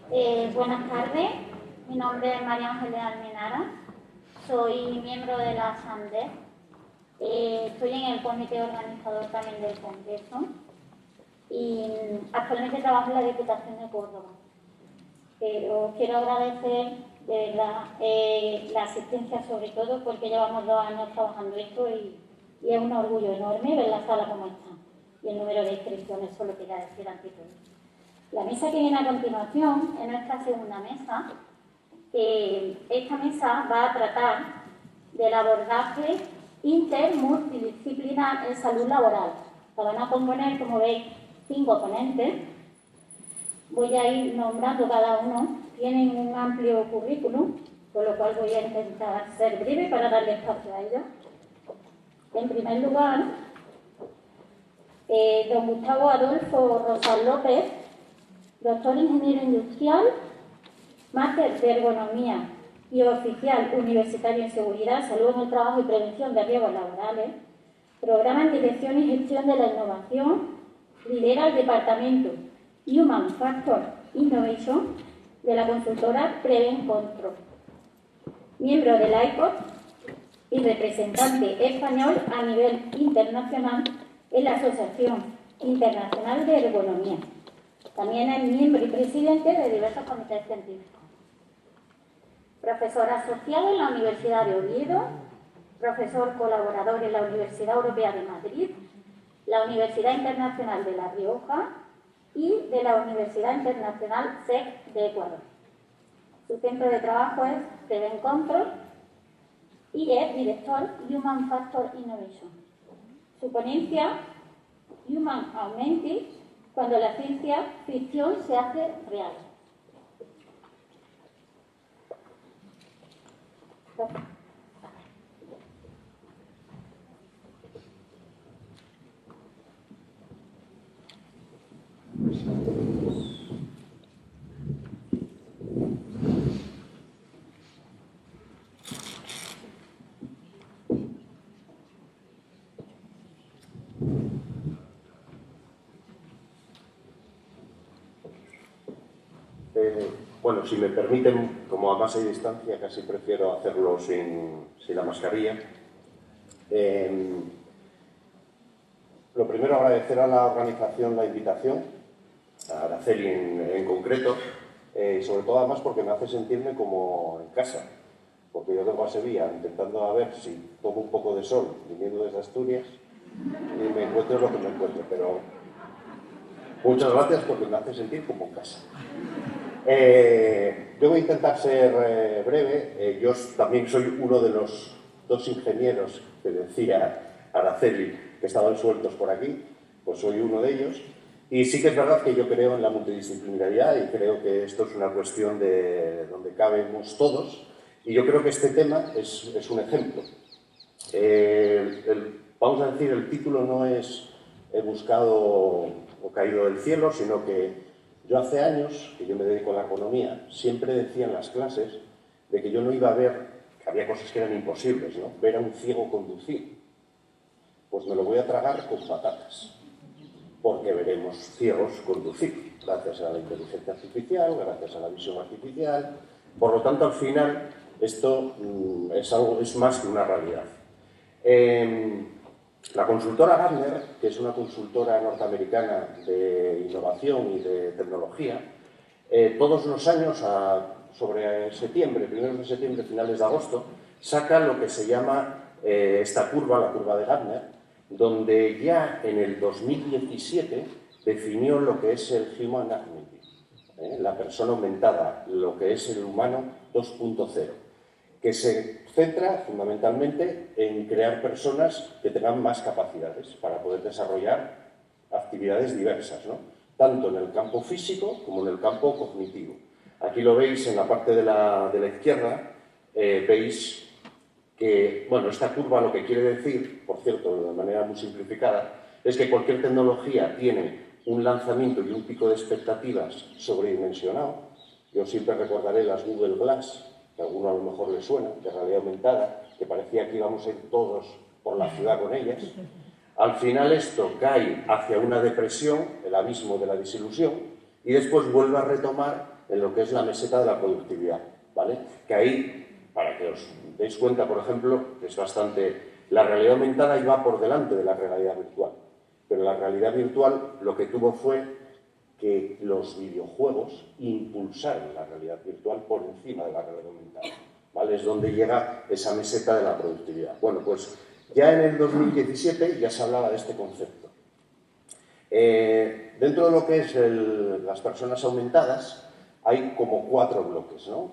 Buenas tardes, mi nombre es María Ángeles Almenara, soy miembro de la ASAMDE, estoy en el comité organizador también del Congreso y actualmente trabajo en la Diputación de Córdoba. Pero quiero agradecer de verdad la asistencia, sobre todo porque llevamos 2 años trabajando esto y es un orgullo enorme ver la sala como está y el número de inscripciones, solo quería decir ante todo. La mesa que viene a continuación es nuestra segunda mesa, que esta mesa va a tratar del abordaje intermultidisciplinar en salud laboral. La van a componer, como veis, 5 ponentes. Voy a ir nombrando cada uno. Tienen un amplio currículum, con lo cual voy a intentar ser breve para darle espacio a ellos. En primer lugar, don Gustavo Adolfo Rosal López, doctor ingeniero industrial, máster de ergonomía y oficial universitario en seguridad, salud en el trabajo y prevención de riesgos laborales, programa en dirección y gestión de la innovación, lidera el departamento Human Factor Innovation de la consultora Prevent Control, miembro del ICOT y representante español a nivel internacional en la Asociación Internacional de Ergonomía. También es miembro y presidente de diversos comités científicos. Profesor asociado en la Universidad de Oviedo, profesor colaborador en la Universidad Europea de Madrid, la Universidad Internacional de La Rioja y de la Universidad Internacional SEC de Ecuador. Su centro de trabajo es Prevent Control y es director Human Factor Innovation. Su ponencia, Human Augmented, cuando la ciencia ficción se hace real. Bueno, si me permiten, como a más hay distancia, casi prefiero hacerlo sin la mascarilla. Lo primero, agradecer a la organización la invitación, a Araceli en concreto, y sobre todo además porque me hace sentirme como en casa, porque yo vengo a Sevilla intentando a ver si tomo un poco de sol viniendo desde Asturias y me encuentro lo que me encuentro, pero muchas gracias porque me hace sentir como en casa. Yo voy a intentar ser breve. Yo también soy uno de los 2 ingenieros que decía Araceli que estaban sueltos por aquí, pues soy uno de ellos. Y sí que es verdad que yo creo en la multidisciplinaridad y creo que esto es una cuestión de donde cabemos todos. Y yo creo que este tema es un ejemplo. Vamos a decir, el título no es he buscado o caído del cielo, sino que yo hace años, que yo me dedico a la economía, siempre decía en las clases de que yo no iba a ver, que había cosas que eran imposibles, ¿no? Ver a un ciego conducir. Pues me lo voy a tragar con patatas, porque veremos ciegos conducir, gracias a la inteligencia artificial, gracias a la visión artificial. Por lo tanto, al final, esto es más que una realidad. La consultora Gartner, que es una consultora norteamericana de innovación y de tecnología, todos los años, sobre septiembre, primeros de septiembre, finales de agosto, saca lo que se llama esta curva, la curva de Gartner, donde ya en el 2017 definió lo que es el Human Augmented, la persona aumentada, lo que es el humano 2.0. Que se centra fundamentalmente en crear personas que tengan más capacidades para poder desarrollar actividades diversas, ¿no? Tanto en el campo físico como en el campo cognitivo. Aquí lo veis en la parte de la izquierda, veis que, bueno, esta curva lo que quiere decir, por cierto, de manera muy simplificada, es que cualquier tecnología tiene un lanzamiento y un pico de expectativas sobredimensionado. Yo siempre recordaré las Google Glass, que a alguno a lo mejor le suena, de realidad aumentada, que parecía que íbamos a ir todos por la ciudad con ellas. Al final esto cae hacia una depresión, el abismo de la desilusión, y después vuelve a retomar en lo que es la meseta de la productividad, ¿vale? Que ahí, para que os deis cuenta, por ejemplo, es bastante... La realidad aumentada iba por delante de la realidad virtual, pero la realidad virtual lo que tuvo fue que los videojuegos impulsaron la realidad virtual por encima de la realidad aumentada, ¿vale? Es donde llega esa meseta de la productividad. Bueno, pues ya en el 2017 ya se hablaba de este concepto. Dentro de lo que es las personas aumentadas hay como 4 bloques, ¿no?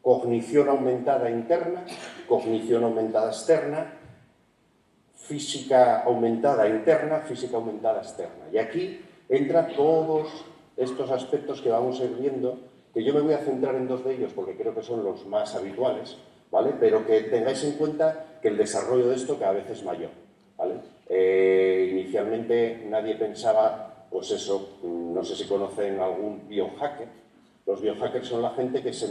Cognición aumentada interna, cognición aumentada externa, física aumentada interna, física aumentada externa. Y aquí entran todos estos aspectos que vamos a ir viendo, que yo me voy a centrar en 2 de ellos porque creo que son los más habituales, ¿vale? Pero que tengáis en cuenta que el desarrollo de esto cada vez es mayor, ¿vale? Inicialmente nadie pensaba, pues eso, no sé si conocen algún biohacker. Los biohackers son la gente que se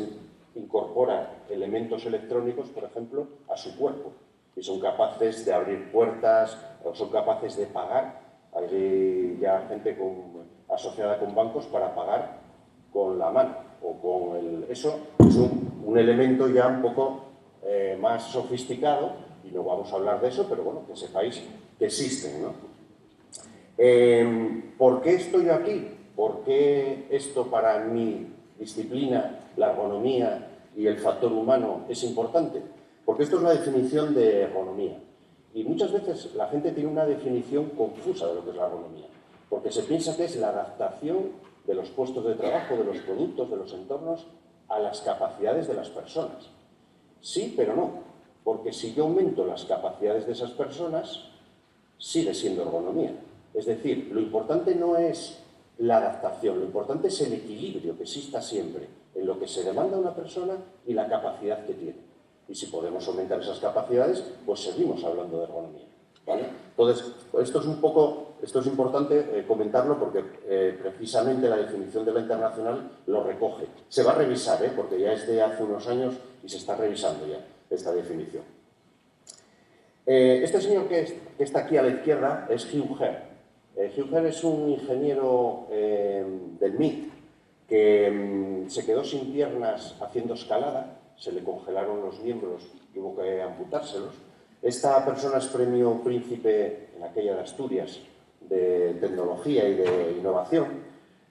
incorpora elementos electrónicos, por ejemplo, a su cuerpo y son capaces de abrir puertas o son capaces de pagar. Hay ya gente asociada con bancos para pagar con la mano o con el... Eso es un elemento ya un poco más sofisticado y no vamos a hablar de eso, pero bueno, que sepáis que existen, ¿no? ¿Por qué estoy aquí? ¿Por qué esto para mi disciplina, la ergonomía y el factor humano es importante? Porque esto es una definición de ergonomía. Y muchas veces la gente tiene una definición confusa de lo que es la ergonomía, porque se piensa que es la adaptación de los puestos de trabajo, de los productos, de los entornos, a las capacidades de las personas. Sí, pero no, porque si yo aumento las capacidades de esas personas, sigue siendo ergonomía. Es decir, lo importante no es la adaptación, lo importante es el equilibrio que exista siempre en lo que se demanda a una persona y la capacidad que tiene. Y si podemos aumentar esas capacidades, pues seguimos hablando de ergonomía, ¿vale? Entonces, esto es importante comentarlo porque precisamente la definición de la internacional lo recoge. Se va a revisar, porque ya es de hace unos años y se está revisando ya esta definición. Este señor que está aquí a la izquierda es Hugh Herr. Hugh Herr es un ingeniero del MIT que se quedó sin piernas haciendo escalada, se le congelaron los miembros, tuvo que amputárselos. Esta persona es premio Príncipe en aquella de Asturias de tecnología y de innovación.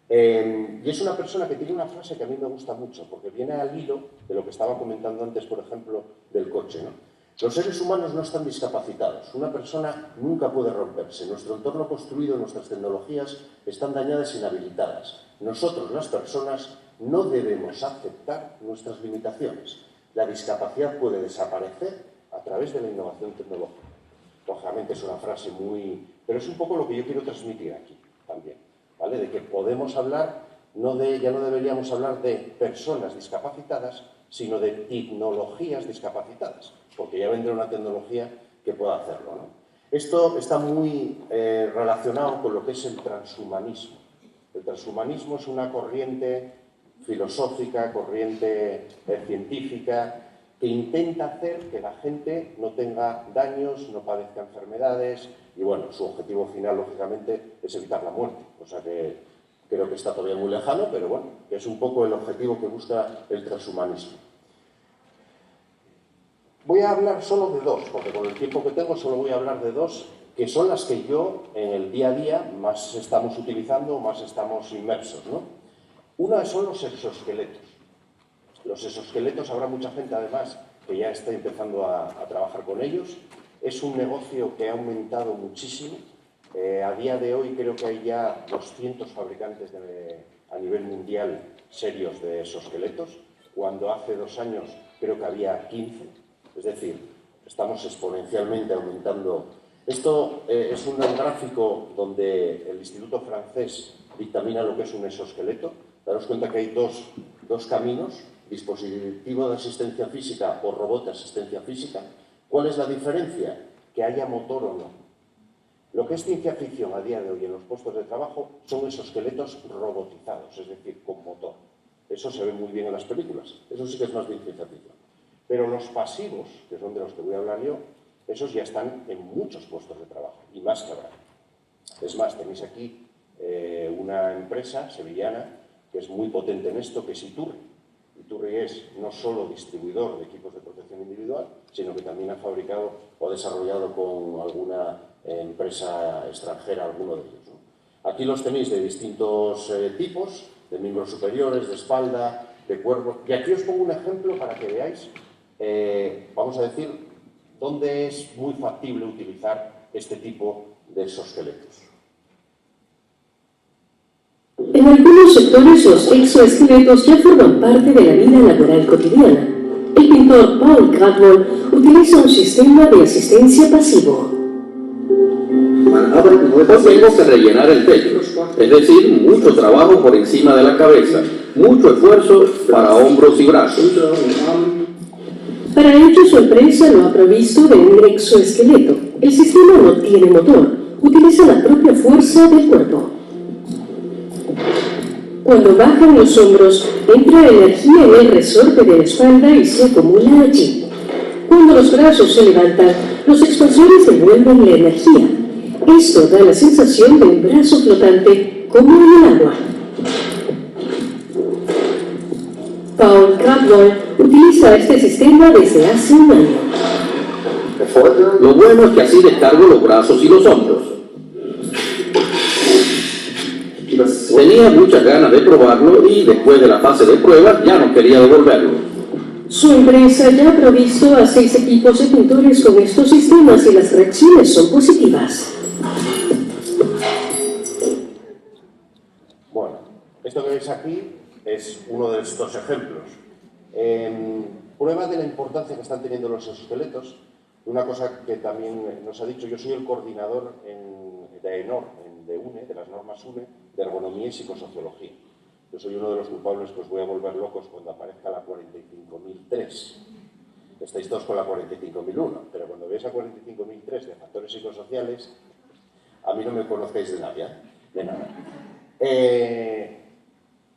Y es una persona que tiene una frase que a mí me gusta mucho, porque viene al hilo de lo que estaba comentando antes, por ejemplo, del coche, ¿no? Los seres humanos no están discapacitados. Una persona nunca puede romperse. Nuestro entorno construido, nuestras tecnologías están dañadas e inhabilitadas. Nosotros, las personas, no debemos aceptar nuestras limitaciones. La discapacidad puede desaparecer a través de la innovación tecnológica. Lógicamente es una frase muy... pero es un poco lo que yo quiero transmitir aquí también, ¿vale? De que podemos hablar, ya no deberíamos hablar de personas discapacitadas, sino de tecnologías discapacitadas, porque ya vendrá una tecnología que pueda hacerlo, ¿no? Esto está muy relacionado con lo que es el transhumanismo. El transhumanismo es una corriente filosófica, corriente científica, que intenta hacer que la gente no tenga daños, no padezca enfermedades y, bueno, su objetivo final, lógicamente, es evitar la muerte, cosa que creo que está todavía muy lejano, pero bueno, que es un poco el objetivo que busca el transhumanismo. Voy a hablar solo de 2, porque con el tiempo que tengo solo voy a hablar de 2, que son las que yo en el día a día más estamos utilizando, más estamos inmersos, ¿no? Una son los exoesqueletos. Los exoesqueletos, habrá mucha gente además que ya está empezando a trabajar con ellos. Es un negocio que ha aumentado muchísimo. A día de hoy creo que hay ya 200 fabricantes a nivel mundial serios de exoesqueletos, cuando hace 2 años creo que había 15. Es decir, estamos exponencialmente aumentando. Esto es un gráfico donde el Instituto francés dictamina lo que es un exoesqueleto. Daros cuenta que hay dos caminos, dispositivo de asistencia física o robot de asistencia física. ¿Cuál es la diferencia? Que haya motor o no. Lo que es ciencia ficción a día de hoy en los puestos de trabajo son exoesqueletos robotizados, es decir, con motor. Eso se ve muy bien en las películas. Eso sí que es más bien ciencia ficción. Pero los pasivos, que son de los que voy a hablar yo, esos ya están en muchos puestos de trabajo, y más que habrá. Es más, tenéis aquí una empresa sevillana que es muy potente en esto, que es Iturri. Iturri es no solo distribuidor de equipos de protección individual, sino que también ha fabricado o ha desarrollado con alguna empresa extranjera alguno de ellos, ¿no? Aquí los tenéis de distintos tipos, de miembros superiores, de espalda, de cuerpo. Y aquí os pongo un ejemplo para que veáis, vamos a decir, dónde es muy factible utilizar este tipo de exoesqueletos. En algunos sectores los exoesqueletos ya forman parte de la vida laboral cotidiana. El pintor Paul Cradwell utiliza un sistema de asistencia pasivo. Hoy tengo que rellenar el techo, es decir, mucho trabajo por encima de la cabeza, mucho esfuerzo para hombros y brazos. Para ello, su empresa lo ha provisto de un exoesqueleto. El sistema no tiene motor, utiliza la propia fuerza del cuerpo. Cuando bajan los hombros, entra energía en el resorte de la espalda y se acumula allí. Cuando los brazos se levantan, los expansores devuelven la energía. Esto da la sensación de un brazo flotante, como en el agua. Paul Cradwell utiliza este sistema desde hace un año. Lo bueno es que así descargo los brazos y los hombros. Tenía muchas ganas de probarlo y después de la fase de pruebas ya no quería devolverlo. Su empresa ya ha provisto a 6 equipos de pintores con estos sistemas y las reacciones son positivas. Bueno, esto que veis aquí es uno de estos ejemplos. Prueba de la importancia que están teniendo los exoesqueletos. Una cosa que también nos ha dicho, yo soy el coordinador de ENOR, de UNE, de las normas UNE, de ergonomía y psicosociología. Yo soy uno de los culpables que os voy a volver locos cuando aparezca la 45.003. Estáis todos con la 45.001, pero cuando veáis la 45.003 de factores psicosociales, a mí no me conozcáis de nada.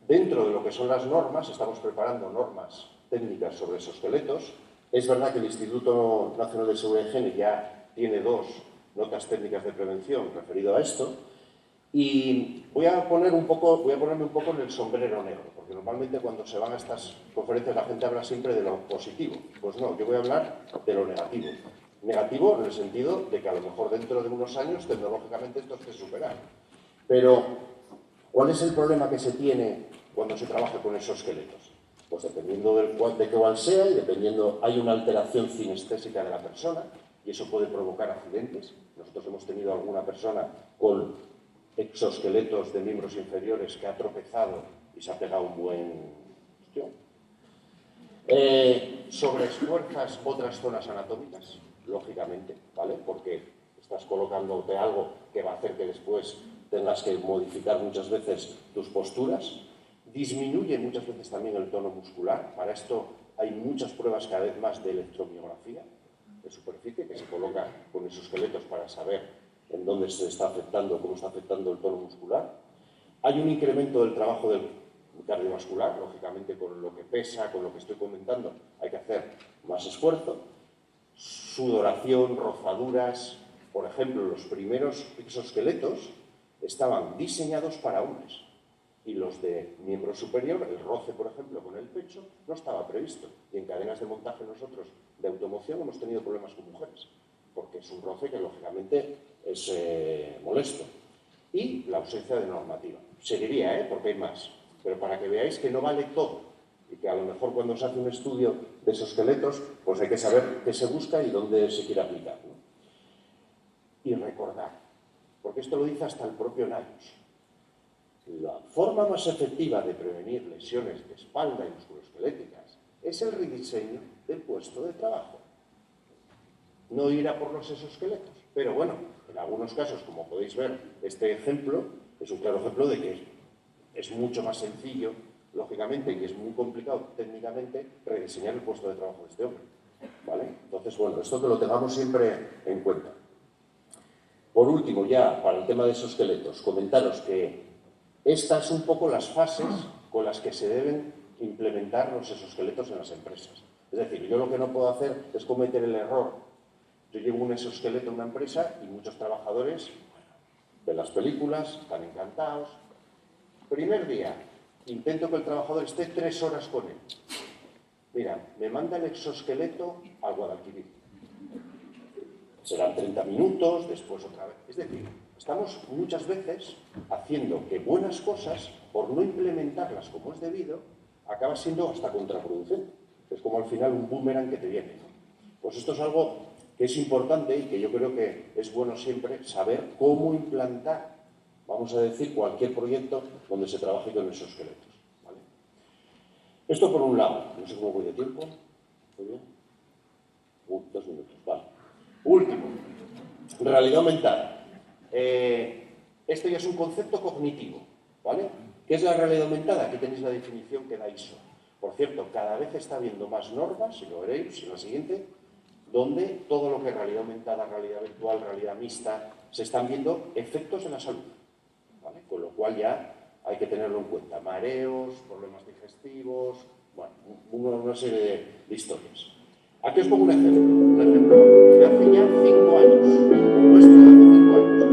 Dentro de lo que son las normas, estamos preparando normas técnicas sobre exoesqueletos. Es verdad que el Instituto Nacional de Seguridad y Higiene ya tiene 2 notas técnicas de prevención referido a esto. Y voy a ponerme un poco en el sombrero negro, porque normalmente cuando se van a estas conferencias la gente habla siempre de lo positivo. Pues no, yo voy a hablar de lo negativo. Negativo en el sentido de que a lo mejor dentro de unos años tecnológicamente esto esté superado. Pero, ¿cuál es el problema que se tiene cuando se trabaja con exoesqueletos? Pues dependiendo de cuál sea y dependiendo, hay una alteración cinestésica de la persona y eso puede provocar accidentes. Nosotros hemos tenido alguna persona con exoesqueletos de miembros inferiores que ha tropezado y se ha pegado un buen hostión. Sobreesfuerzas otras zonas anatómicas, lógicamente, ¿vale? Porque estás colocándote algo que va a hacer que después tengas que modificar muchas veces tus posturas. Disminuye muchas veces también el tono muscular. Para esto hay muchas pruebas cada vez más de electromiografía de superficie que se coloca con exoesqueletos para saber en dónde se está afectando, cómo está afectando el tono muscular. Hay un incremento del trabajo del cardiovascular, lógicamente con lo que pesa, con lo que estoy comentando, hay que hacer más esfuerzo. Sudoración, rozaduras. Por ejemplo, los primeros exoesqueletos estaban diseñados para hombres y los de miembro superior, el roce, por ejemplo, con el pecho, no estaba previsto. Y en cadenas de montaje nosotros de automoción hemos tenido problemas con mujeres, porque es un roce que lógicamente es molesto. Y la ausencia de normativa. Seguiría, porque hay más. Pero para que veáis que no vale todo y que a lo mejor cuando se hace un estudio de exoesqueletos, pues hay que saber qué se busca y dónde se quiere aplicar, ¿no? Y recordar, porque esto lo dice hasta el propio NIOSH, la forma más efectiva de prevenir lesiones de espalda y musculoesqueléticas es el rediseño del puesto de trabajo. No ir a por los exoesqueletos. Pero bueno, en algunos casos, como podéis ver, este ejemplo es un claro ejemplo de que es mucho más sencillo, lógicamente, y es muy complicado técnicamente, rediseñar el puesto de trabajo de este hombre, ¿vale? Entonces, bueno, esto que lo tengamos siempre en cuenta. Por último, ya, para el tema de exoesqueletos, comentaros que estas son un poco las fases con las que se deben implementar los exoesqueletos en las empresas. Es decir, yo lo que no puedo hacer es cometer el error. Yo llevo un exoesqueleto a una empresa y muchos trabajadores ven las películas, están encantados. Primer día, intento que el trabajador esté 3 horas con él. Mira, me manda el exoesqueleto al Guadalquivir. Serán 30 minutos, después otra vez. Es decir, estamos muchas veces haciendo que buenas cosas, por no implementarlas como es debido, acaba siendo hasta contraproducente. Es como al final un boomerang que te viene, ¿no? Pues esto es algo que es importante y que yo creo que es bueno siempre saber cómo implantar, vamos a decir, cualquier proyecto donde se trabaje con esos esqueletos, ¿vale? Esto por un lado. No sé cómo voy de tiempo. ¿Muy bien? 2 minutos, vale. Último, realidad aumentada. Esto ya es un concepto cognitivo, ¿vale? ¿Qué es la realidad aumentada? Aquí tenéis la definición que da ISO. Por cierto, cada vez está habiendo más normas, si lo veréis en la siguiente, donde todo lo que es realidad aumentada, realidad virtual, realidad mixta, se están viendo efectos en la salud, ¿vale? Con lo cual ya hay que tenerlo en cuenta. Mareos, problemas digestivos, bueno, una serie de historias. Aquí os pongo un ejemplo de hace ya 5 años, nuestro de hace 5 años.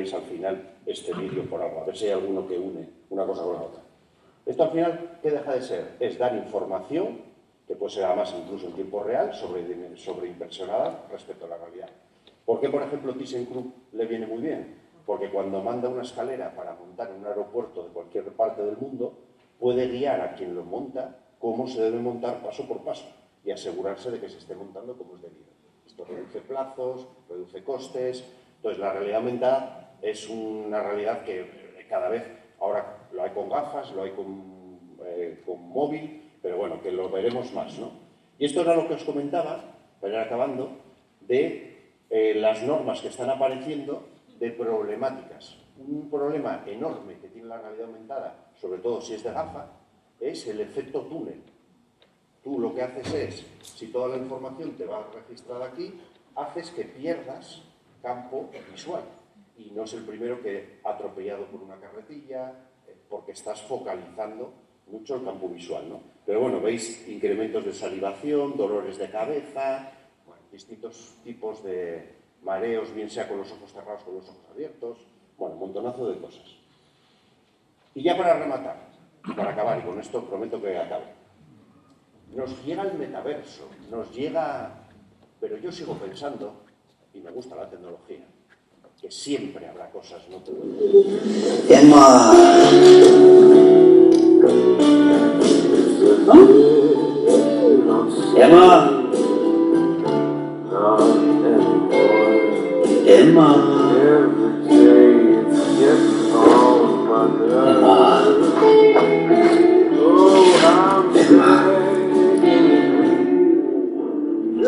Al final este vídeo por algo, a ver si hay alguno que une una cosa con la otra. Esto al final, ¿qué deja de ser? Es dar información, que puede ser además incluso en tiempo real, sobreinversionada respecto a la realidad. ¿Por qué, por ejemplo, ThyssenKrupp le viene muy bien? Porque cuando manda una escalera para montar en un aeropuerto de cualquier parte del mundo, puede guiar a quien lo monta cómo se debe montar paso por paso y asegurarse de que se esté montando como es debido. Esto reduce plazos, reduce costes. Entonces, la realidad aumentada es una realidad que cada vez, ahora lo hay con gafas, lo hay con móvil, pero bueno, que lo veremos más, ¿no? Y esto era lo que os comentaba, para ir acabando, de las normas que están apareciendo de problemáticas. Un problema enorme que tiene la realidad aumentada, sobre todo si es de gafa, es el efecto túnel. Tú lo que haces es, si toda la información te va registrada aquí, haces que pierdas campo visual. Y no es el primero que ha atropellado por una carretilla, porque estás focalizando mucho el campo visual, ¿no? Pero bueno, veis incrementos de salivación, dolores de cabeza, bueno, distintos tipos de mareos, bien sea con los ojos cerrados o con los ojos abiertos, bueno, un montonazo de cosas. Y ya para rematar, y para acabar, y con esto prometo que acabe, nos llega el metaverso, nos llega, pero yo sigo pensando, y me gusta la tecnología, que siempre habrá cosas no pueden. Emma. Emma. Emma.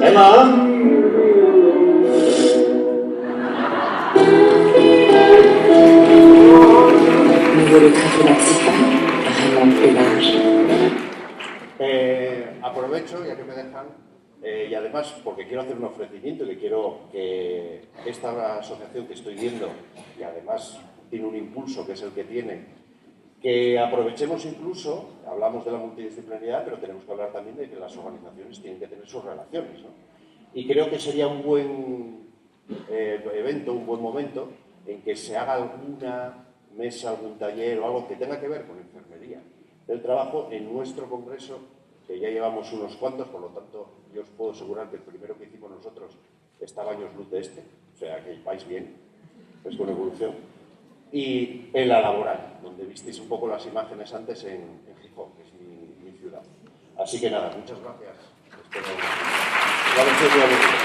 Emma. Aprovecho, ya que me dejan, y además porque quiero hacer un ofrecimiento y que quiero que esta asociación que estoy viendo, que además tiene un impulso que es el que tiene, que aprovechemos incluso, hablamos de la multidisciplinaridad, pero tenemos que hablar también de que las organizaciones tienen que tener sus relaciones, ¿no? Y creo que sería un buen evento, un buen momento en que se haga alguna mesa, algún taller o algo que tenga que ver con enfermería del trabajo en nuestro congreso, que ya llevamos unos cuantos, por lo tanto yo os puedo asegurar que el primero que hicimos nosotros estaba años luz de este, o sea que vais bien, es con evolución, y en la laboral, donde visteis un poco las imágenes antes en Gijón, que es mi ciudad. Así que nada, muchas gracias. Pero va a ser muy aburrido.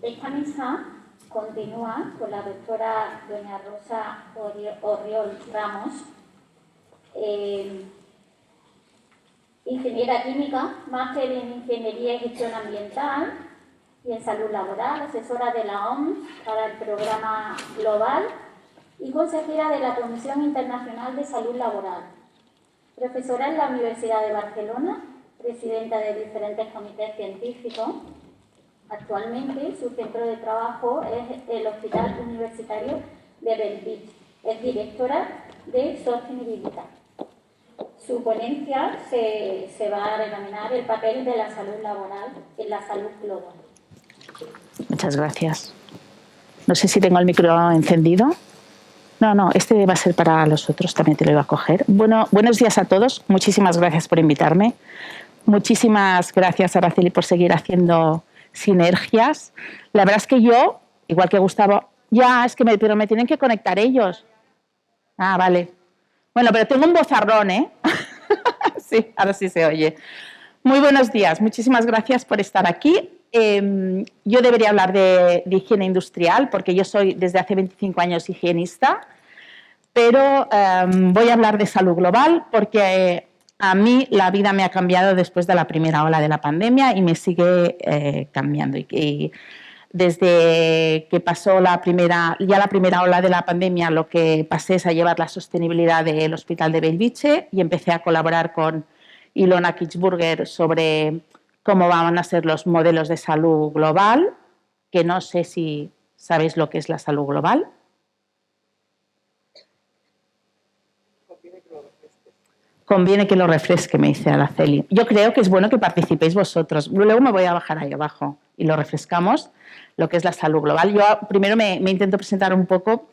Esta misa continúa con la doctora doña Rosa Orriol Ramos, ingeniera química, máster en Ingeniería y Gestión Ambiental y en Salud Laboral, asesora de la OMS para el programa global y consejera de la Comisión Internacional de Salud Laboral, profesora en la Universidad de Barcelona, presidenta de diferentes comités científicos. Actualmente su centro de trabajo es el Hospital Universitario de Bellvitge. Es directora de Sostenibilidad. Su ponencia se va a denominar el papel de la salud laboral en la salud global. Muchas gracias. No sé si tengo el micro encendido. No, este va a ser para los otros, también te lo iba a coger. Buenos días a todos. Muchísimas gracias por invitarme. Muchísimas gracias, Araceli, por seguir haciendo sinergias. La verdad es que yo, igual que Gustavo, pero me tienen que conectar ellos. Ah, vale. Bueno, pero tengo un vozarrón, ¿eh? Sí, ahora sí se oye. Muy buenos días, muchísimas gracias por estar aquí. Yo debería hablar de higiene industrial porque yo soy desde hace 25 años higienista, pero voy a hablar de salud global porque a mí la vida me ha cambiado después de la primera ola de la pandemia y me sigue cambiando. Y desde que pasó la primera ola de la pandemia, lo que pasé es a llevar la sostenibilidad del Hospital de Bellvitge y empecé a colaborar con Ilona Kirchburger sobre cómo van a ser los modelos de salud global, que no sé si sabéis lo que es la salud global. Conviene que lo refresque, me dice Araceli. Yo creo que es bueno que participéis vosotros. Luego me voy a bajar ahí abajo y lo refrescamos, lo que es la salud global. Yo primero me intento presentar un poco.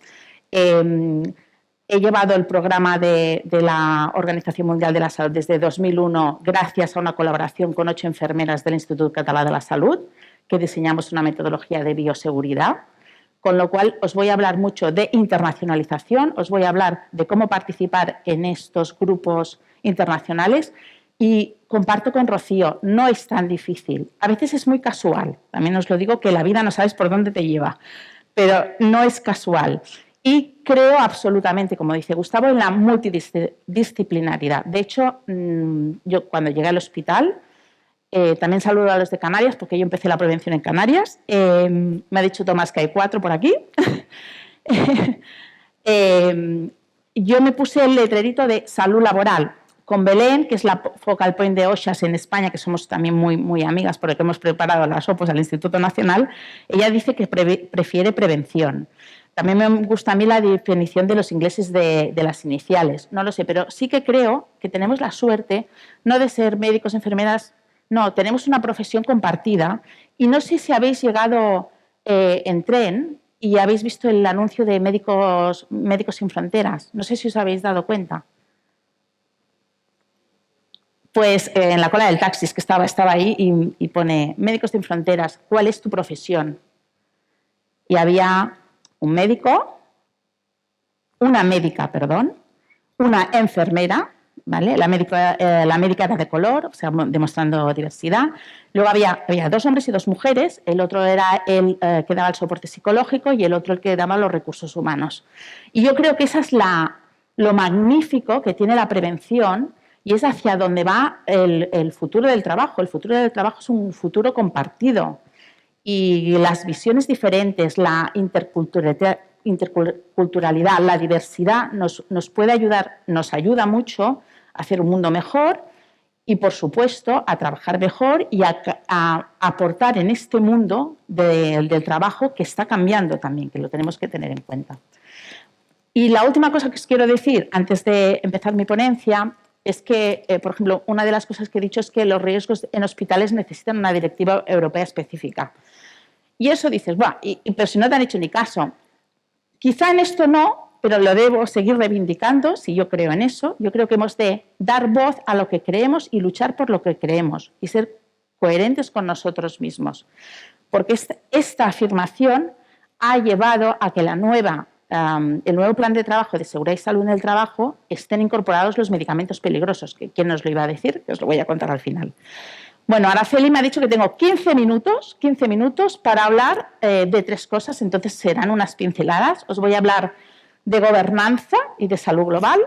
He llevado el programa de la Organización Mundial de la Salud desde 2001 gracias a una colaboración con 8 enfermeras del Instituto Català de la Salud, que diseñamos una metodología de bioseguridad. Con lo cual os voy a hablar mucho de internacionalización, os voy a hablar de cómo participar en estos grupos internacionales y comparto con Rocío, no es tan difícil. A veces es muy casual, también os lo digo que la vida no sabes por dónde te lleva, pero no es casual. Y creo absolutamente, como dice Gustavo, en la multidisciplinaridad. De hecho, yo cuando llegué al hospital, también saludo a los de Canarias, porque yo empecé la prevención en Canarias. Me ha dicho Tomás que hay 4 por aquí. Yo me puse el letrerito de salud laboral con Belén, que es la focal point de OSHAS en España, que somos también muy amigas porque hemos preparado las OPOS al Instituto Nacional. Ella dice que prefiere prevención. También me gusta a mí la definición de los ingleses de las iniciales. No lo sé, pero sí que creo que tenemos la suerte no de ser médicos, enfermeras. No, tenemos una profesión compartida y no sé si habéis llegado en tren y habéis visto el anuncio de Médicos Sin Fronteras. No sé si os habéis dado cuenta. Pues en la cola del taxi, es que estaba ahí y pone Médicos Sin Fronteras, ¿cuál es tu profesión? Y había un médico, una médica, una enfermera, ¿vale? La médica era de color, o sea, demostrando diversidad. Luego había 2 hombres y 2 mujeres. El otro era el que daba el soporte psicológico y el otro el que daba los recursos humanos. Y yo creo que esa es lo magnífico que tiene la prevención y es hacia donde va el futuro del trabajo. El futuro del trabajo es un futuro compartido y las visiones diferentes, la interculturalidad, la diversidad nos puede ayudar, nos ayuda mucho a hacer un mundo mejor y, por supuesto, a trabajar mejor y a aportar en este mundo del trabajo que está cambiando también, que lo tenemos que tener en cuenta. Y la última cosa que os quiero decir antes de empezar mi ponencia es que, por ejemplo, una de las cosas que he dicho es que los riesgos en hospitales necesitan una directiva europea específica. Y eso dices, buah, pero si no te han hecho ni caso. Quizá en esto no, pero lo debo seguir reivindicando si yo creo en eso. Yo creo que hemos de dar voz a lo que creemos y luchar por lo que creemos y ser coherentes con nosotros mismos. Porque esta afirmación ha llevado a que el nuevo plan de trabajo de seguridad y salud en el trabajo estén incorporados los medicamentos peligrosos. ¿Quién nos lo iba a decir? Que os lo voy a contar al final. Bueno, Araceli me ha dicho que tengo 15 minutos para hablar de 3 cosas, entonces serán unas pinceladas. Os voy a hablar de gobernanza y de salud global.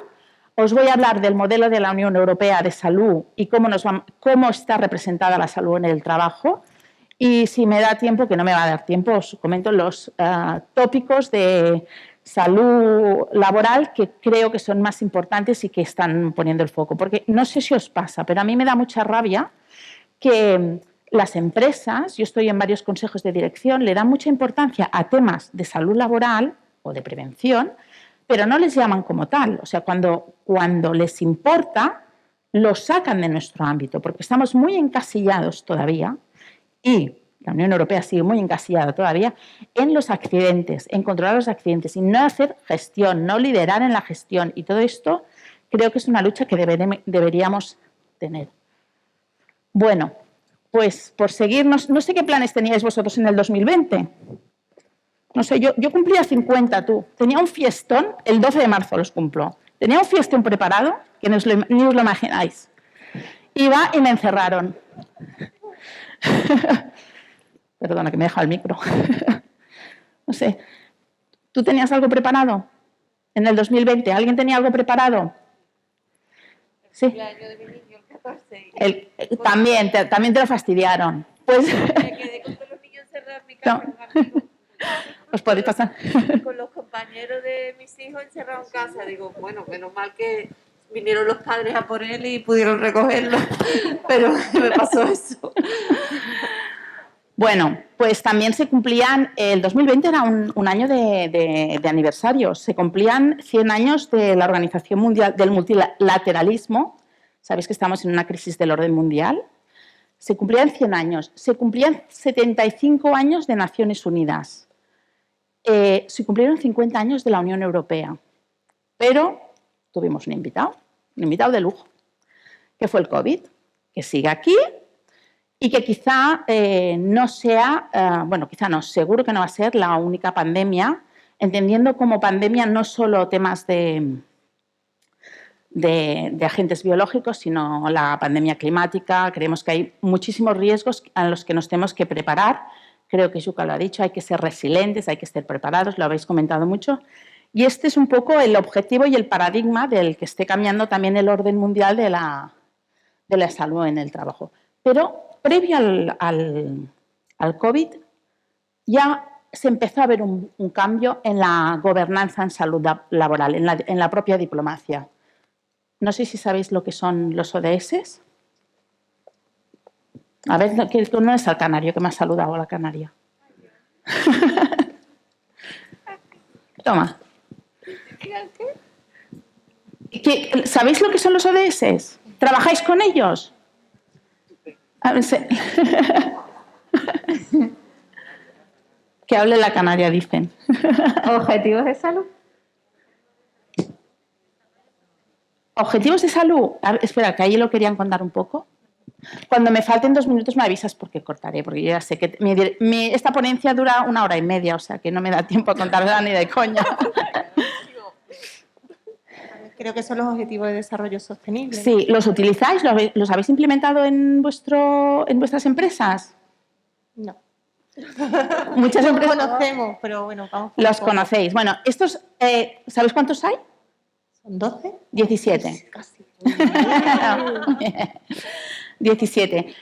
Os voy a hablar del modelo de la Unión Europea de salud y cómo está representada la salud en el trabajo. Y si me da tiempo, que no me va a dar tiempo, os comento los tópicos de salud laboral que creo que son más importantes y que están poniendo el foco. Porque no sé si os pasa, pero a mí me da mucha rabia que las empresas, yo estoy en varios consejos de dirección, le dan mucha importancia a temas de salud laboral o de prevención, pero no les llaman como tal. O sea, cuando les importa, lo sacan de nuestro ámbito, porque estamos muy encasillados todavía, y la Unión Europea sigue muy encasillada todavía, en los accidentes, en controlar los accidentes y no hacer gestión, no liderar en la gestión. Y todo esto creo que es una lucha que deberíamos tener. Bueno, pues por seguirnos, no sé qué planes teníais vosotros en el 2020. No sé, yo cumplía 50, tú. Tenía un fiestón, el 12 de marzo los cumplo. Tenía un fiestón preparado, que ni os lo imagináis. Iba y me encerraron. Perdona, que me he dejado el micro. No sé, ¿tú tenías algo preparado en el 2020? ¿Alguien tenía algo preparado? Sí. El año de mi niño, el 14. También te lo fastidiaron. Pues, me quedé con todos los niños encerrados en mi casa. No. Os podéis pasar. Con los compañeros de mis hijos encerrados en casa. Digo, bueno, menos mal que vinieron los padres a por él y pudieron recogerlo. Pero me pasó eso. Bueno, pues también se cumplían, el 2020 era un año de aniversarios, se cumplían 100 años de la Organización Mundial del Multilateralismo. Sabéis que estamos en una crisis del orden mundial. Se cumplían 100 años, se cumplían 75 años de Naciones Unidas, se cumplieron 50 años de la Unión Europea, pero tuvimos un invitado de lujo, que fue el COVID, que sigue aquí y que quizá no sea, quizá no, seguro que no va a ser la única pandemia, entendiendo como pandemia no solo temas de agentes biológicos, sino la pandemia climática. Creemos que hay muchísimos riesgos a los que nos tenemos que preparar. Creo que Yuka lo ha dicho, hay que ser resilientes, hay que estar preparados, lo habéis comentado mucho. Y este es un poco el objetivo y el paradigma del que esté cambiando también el orden mundial de la salud en el trabajo. Pero previo al COVID ya se empezó a ver un cambio en la gobernanza en salud laboral, en la propia diplomacia. No sé si sabéis lo que son los ODS. A ver, ¿no es al canario que me ha saludado la canaria? Toma. ¿Sabéis lo que son los ODS? ¿Trabajáis con ellos? A ver, que hable la canaria, dicen. ¿Objetivos de salud? ¿Objetivos de salud? A ver, espera, que ahí lo querían contar un poco. Cuando me falten 2 minutos me avisas porque cortaré, porque yo ya sé que esta ponencia dura 1 hora y media, o sea que no me da tiempo a contarla ni de coña. Creo que son los objetivos de desarrollo sostenible. Sí, ¿los utilizáis? ¿Los habéis implementado en vuestras empresas? No. Muchas empresas Los conocemos, pero bueno, vamos. Los conocéis. Bueno, estos, ¿sabéis cuántos hay? ¿Son 12? 17. Casi. 17.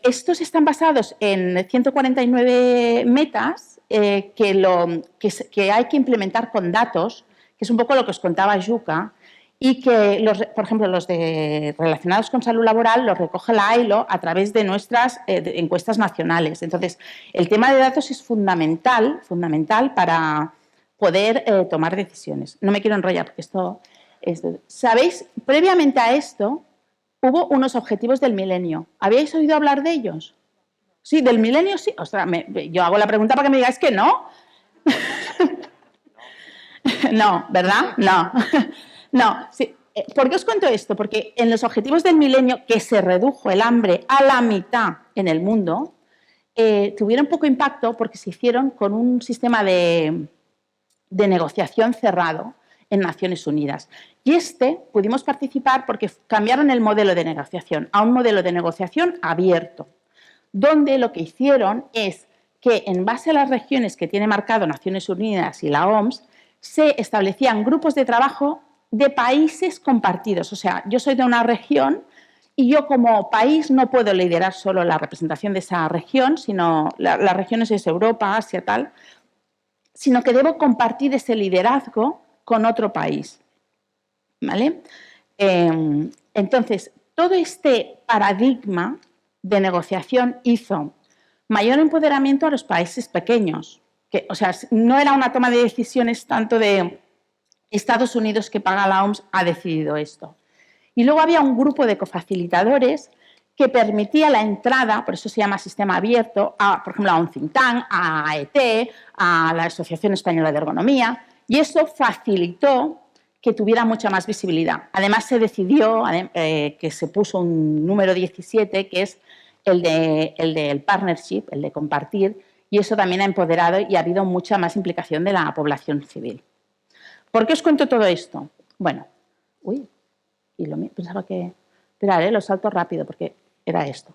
Estos están basados en 149 metas que hay que implementar con datos, que es un poco lo que os contaba Yuka, y que, por ejemplo, los relacionados con salud laboral los recoge la AELO a través de nuestras encuestas nacionales. Entonces, el tema de datos es fundamental para poder tomar decisiones. No me quiero enrollar porque esto ¿sabéis? Previamente a esto hubo unos objetivos del milenio. ¿Habíais oído hablar de ellos? Sí, del milenio sí. Ostras, yo hago la pregunta para que me digáis que no. No, ¿verdad? No. No, sí. ¿Por qué os cuento esto? Porque en los objetivos del milenio, que se redujo el hambre a la mitad en el mundo, tuvieron poco impacto porque se hicieron con un sistema de negociación cerrado en Naciones Unidas. Y pudimos participar porque cambiaron el modelo de negociación a un modelo de negociación abierto, donde lo que hicieron es que en base a las regiones que tiene marcado Naciones Unidas y la OMS, se establecían grupos de trabajo de países compartidos. O sea, yo soy de una región y yo como país no puedo liderar solo la representación de esa región, sino las regiones es Europa, Asia, tal, sino que debo compartir ese liderazgo con otro país. ¿Vale? Entonces, todo este paradigma de negociación hizo mayor empoderamiento a los países pequeños. Que, o sea, no era una toma de decisiones tanto de Estados Unidos que paga la OMS ha decidido esto. Y luego había un grupo de cofacilitadores que permitía la entrada, por eso se llama sistema abierto, por ejemplo, a un think tank, a AET, a la Asociación Española de Ergonomía, y eso facilitó que tuviera mucha más visibilidad. Además, se decidió que se puso un número 17, que es el del partnership, el de compartir, y eso también ha empoderado y ha habido mucha más implicación de la población civil. ¿Por qué os cuento todo esto? Bueno, pensaba que... Esperad, lo salto rápido porque era esto.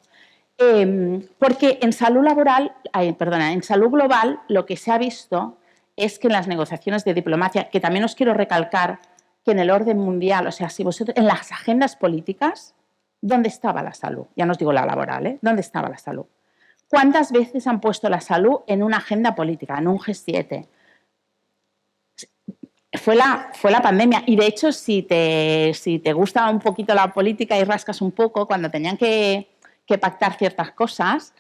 Porque en salud laboral, en salud global, lo que se ha visto es que en las negociaciones de diplomacia, que también os quiero recalcar que en el orden mundial, o sea, si vosotros, en las agendas políticas, ¿dónde estaba la salud? Ya no os digo la laboral, ¿dónde estaba la salud? ¿Cuántas veces han puesto la salud en una agenda política, en un G7? Fue la pandemia. Y de hecho, si te gusta un poquito la política y rascas un poco, cuando tenían que pactar ciertas cosas,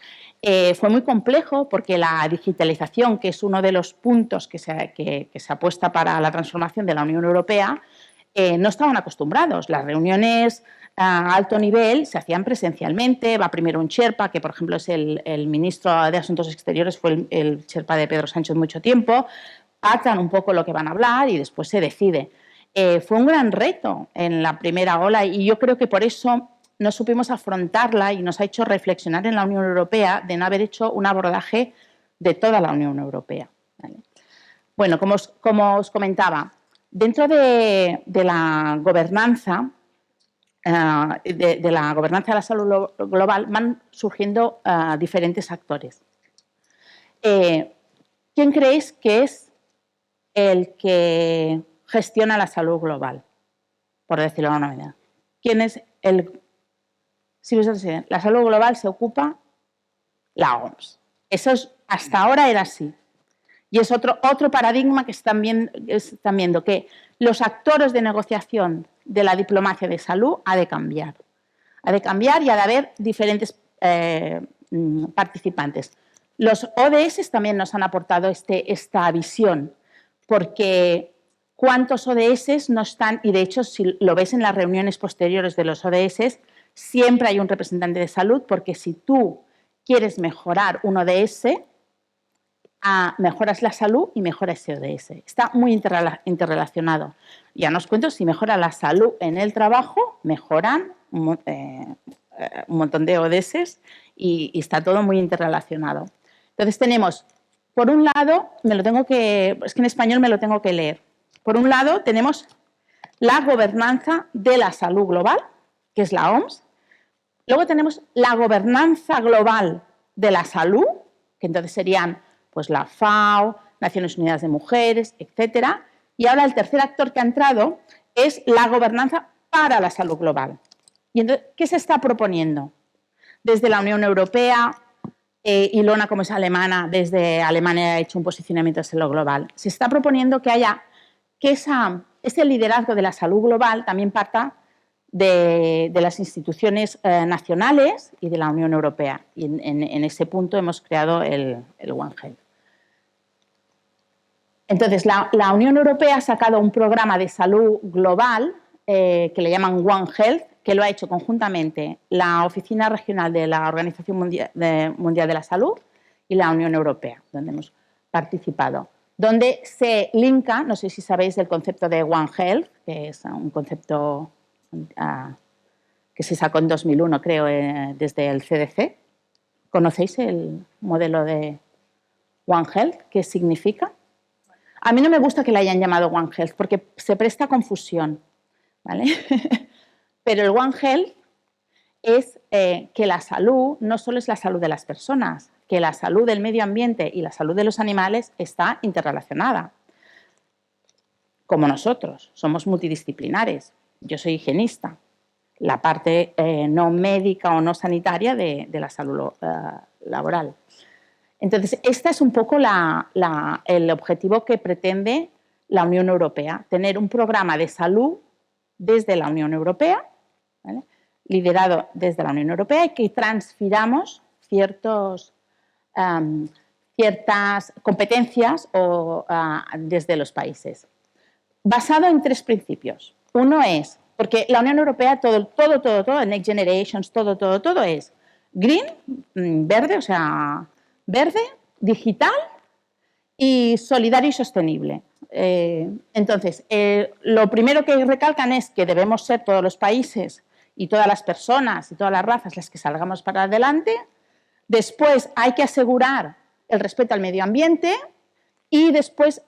fue muy complejo porque la digitalización, que es uno de los puntos que se apuesta para la transformación de la Unión Europea, no estaban acostumbrados. Las reuniones a alto nivel se hacían presencialmente, va primero un Sherpa, que por ejemplo es el ministro de Asuntos Exteriores, fue el Sherpa de Pedro Sánchez mucho tiempo, pactan un poco lo que van a hablar y después se decide. Fue un gran reto en la primera ola y yo creo que por eso no supimos afrontarla y nos ha hecho reflexionar en la Unión Europea de no haber hecho un abordaje de toda la Unión Europea. ¿Vale? Bueno, como os comentaba, dentro de la gobernanza, de la gobernanza de la salud global van surgiendo diferentes actores. ¿Quién creéis que es el que gestiona la salud global? Por decirlo de alguna manera. ¿Quién es el...? Si vosotros decís, la salud global se ocupa la OMS. Eso hasta ahora era así. Y es otro paradigma que están viendo que los actores de negociación de la diplomacia de salud ha de cambiar. Ha de cambiar y ha de haber diferentes participantes. Los ODS también nos han aportado esta visión, porque cuántos ODS no están, y de hecho si lo ves en las reuniones posteriores de los ODS, siempre hay un representante de salud, porque si tú quieres mejorar un ODS, mejoras la salud y mejoras ese ODS. Está muy interrelacionado. Ya nos cuento, si mejora la salud en el trabajo, mejoran un montón de ODS y está todo muy interrelacionado. Entonces tenemos, por un lado, es que en español me lo tengo que leer. Por un lado tenemos la gobernanza de la salud global, que es la OMS. Luego tenemos la gobernanza global de la salud, que entonces serían pues la FAO, Naciones Unidas de Mujeres, etcétera. Y ahora el tercer actor que ha entrado es la gobernanza para la salud global. Y entonces, ¿qué se está proponiendo? Desde la Unión Europea, Ilona, como es alemana, desde Alemania ha hecho un posicionamiento en lo global. Se está proponiendo que ese liderazgo de la salud global también parta de las instituciones nacionales y de la Unión Europea. Y en ese punto hemos creado el One Health. Entonces, la Unión Europea ha sacado un programa de salud global que le llaman One Health, que lo ha hecho conjuntamente la Oficina Regional de la Organización Mundial de la Salud y la Unión Europea, donde hemos participado, donde se linka, no sé si sabéis, el concepto de One Health, que es un concepto que se sacó en 2001, creo, desde el CDC. ¿Conocéis el modelo de One Health? ¿Qué significa? A mí no me gusta que le hayan llamado One Health porque se presta a confusión, ¿vale? Pero el One Health es que la salud no solo es la salud de las personas, que la salud del medio ambiente y la salud de los animales está interrelacionada. Como nosotros, somos multidisciplinares. Yo soy higienista, la parte no médica o no sanitaria de la salud laboral. Entonces, este es un poco el objetivo que pretende la Unión Europea, tener un programa de salud desde la Unión Europea, ¿vale?, liderado desde la Unión Europea, y que transfiramos ciertas competencias desde los países. Basado en 3 principios. Uno es, porque la Unión Europea, todo, Next Generations, todo es green, verde, o sea, verde, digital y solidario y sostenible. Entonces, lo primero que recalcan es que debemos ser todos los países y todas las personas y todas las razas las que salgamos para adelante. Después hay que asegurar el respeto al medio ambiente y después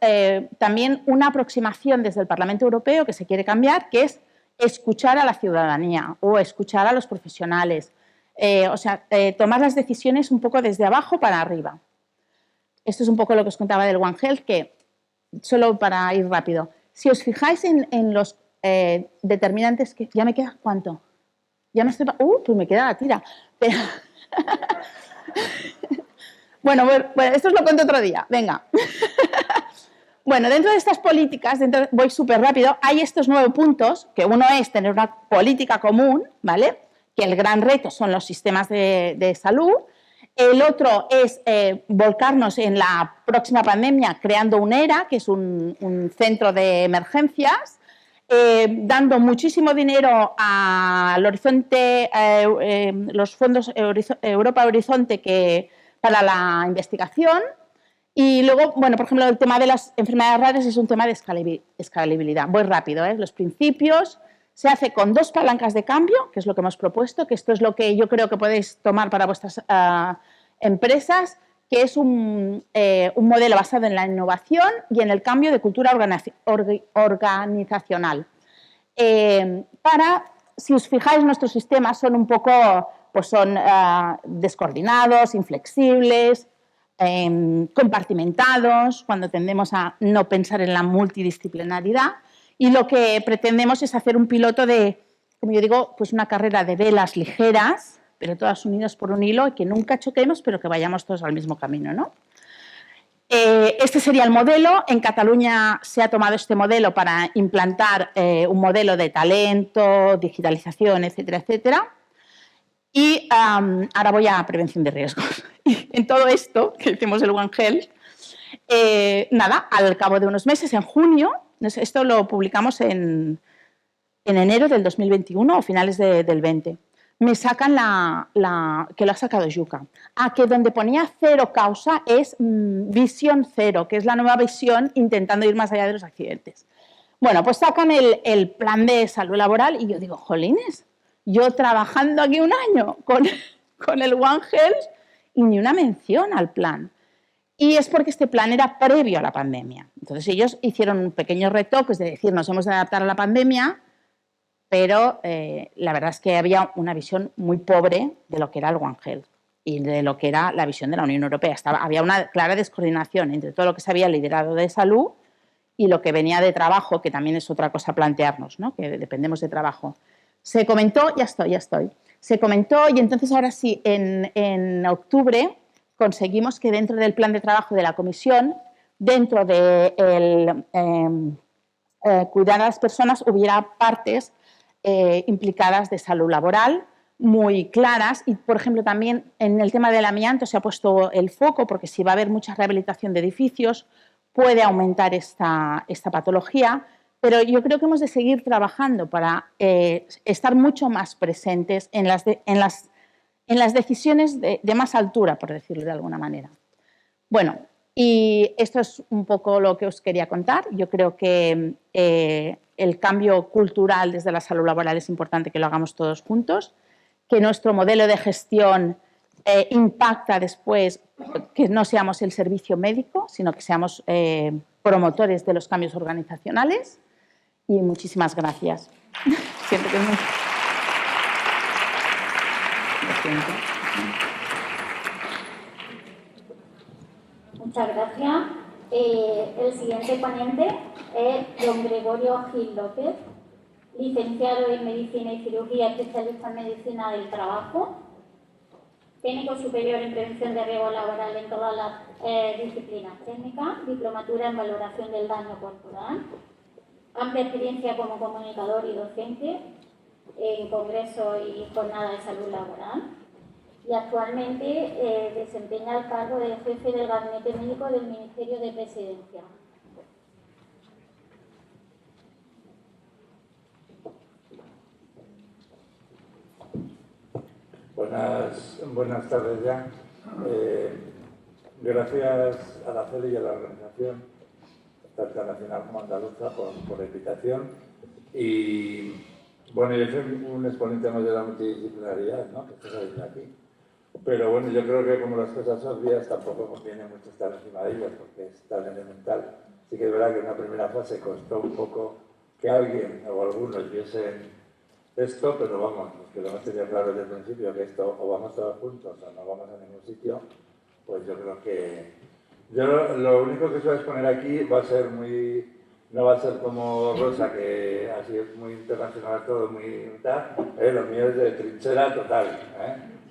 también una aproximación desde el Parlamento Europeo que se quiere cambiar, que es escuchar a la ciudadanía o escuchar a los profesionales. Tomar las decisiones un poco desde abajo para arriba. Esto es un poco lo que os contaba del One Health, que solo para ir rápido. Si os fijáis en los determinantes que... ¿Ya me queda cuánto? Ya me estoy... pues me queda la tira. Pero... bueno, esto os lo cuento otro día. Venga. Bueno, dentro de estas políticas, voy súper rápido, hay estos 9 puntos, que uno es tener una política común, ¿vale?, que el gran reto son los sistemas de salud. El otro es volcarnos en la próxima pandemia creando un ERA, que es un centro de emergencias, dando muchísimo dinero al Horizonte, los fondos Europa Horizonte para la investigación. Y luego, bueno, por ejemplo, el tema de las enfermedades raras es un tema de escalabilidad. Voy rápido, los principios. Se hace con 2 palancas de cambio, que es lo que hemos propuesto, que esto es lo que yo creo que podéis tomar para vuestras empresas, que es un modelo basado en la innovación y en el cambio de cultura organizacional. Si os fijáis, nuestros sistemas son un poco, pues son descoordinados, inflexibles, compartimentados, cuando tendemos a no pensar en la multidisciplinaridad. Y lo que pretendemos es hacer un piloto de, como yo digo, pues una carrera de velas ligeras, pero todas unidas por un hilo y que nunca choquemos, pero que vayamos todos al mismo camino, ¿no? Este sería el modelo. En Cataluña se ha tomado este modelo para implantar un modelo de talento, digitalización, etcétera, etcétera. Y ahora voy a prevención de riesgos. Y en todo esto, que hicimos el One Health, al cabo de unos meses, en junio, esto lo publicamos en enero del 2021 o finales del 20. Me sacan que lo ha sacado Yuka. Que donde ponía 0 causa es visión 0, que es la nueva visión intentando ir más allá de los accidentes. Bueno, pues sacan el plan de salud laboral y yo digo, jolines, yo trabajando aquí un año con el One Health y ni una mención al plan. Y es porque este plan era previo a la pandemia. Entonces ellos hicieron un pequeño retoque, es decir, nos hemos de adaptar a la pandemia, pero la verdad es que había una visión muy pobre de lo que era el One Health y de lo que era la visión de la Unión Europea. Había una clara descoordinación entre todo lo que se había liderado de salud y lo que venía de trabajo, que también es otra cosa plantearnos, ¿no?, que dependemos de trabajo. Se comentó, ya estoy. Se comentó y entonces ahora sí, en octubre, conseguimos que dentro del plan de trabajo de la Comisión, dentro de cuidar a las personas, hubiera partes implicadas de salud laboral muy claras y, por ejemplo, también en el tema del amianto se ha puesto el foco porque si va a haber mucha rehabilitación de edificios puede aumentar esta patología, Pero yo creo que hemos de seguir trabajando para estar mucho más presentes en las decisiones de más altura, por decirlo de alguna manera. Bueno, y esto es un poco lo que os quería contar. Yo creo que el cambio cultural desde la salud laboral es importante que lo hagamos todos juntos, que nuestro modelo de gestión impacta después que no seamos el servicio médico, sino que seamos promotores de los cambios organizacionales. Y muchísimas gracias. Siento que es muy... Lo siento. Muchas gracias. El siguiente ponente es don Gregorio Gil López, licenciado en Medicina y Cirugía, especialista en Medicina del Trabajo, técnico superior en Prevención de Riesgo Laboral en todas las disciplinas técnicas, diplomatura en Valoración del Daño Corporal, amplia experiencia como comunicador y docente en congresos y jornadas de salud laboral, y actualmente desempeña el cargo de jefe del Gabinete Médico del Ministerio de Presidencia. Buenas tardes ya. Gracias a la CELI y a la organización, tanto nacional como andaluza, por la invitación. Y bueno, yo soy un exponente más de la multidisciplinaridad, ¿no?, que está saliendo aquí. Pero bueno, yo creo que como las cosas obvias tampoco conviene mucho estar encima de ellas porque es tan elemental. Sí que es verdad que en una primera fase costó un poco que alguien o algunos viesen esto, pero vamos, los que lo hemos tenido claro desde el principio, que esto o vamos todos juntos o no vamos a ningún sitio, pues yo creo que... Yo lo único que os voy a exponer aquí va a ser muy... No va a ser como Rosa, que así es muy internacional todo, muy tal. Lo mío es de trinchera total,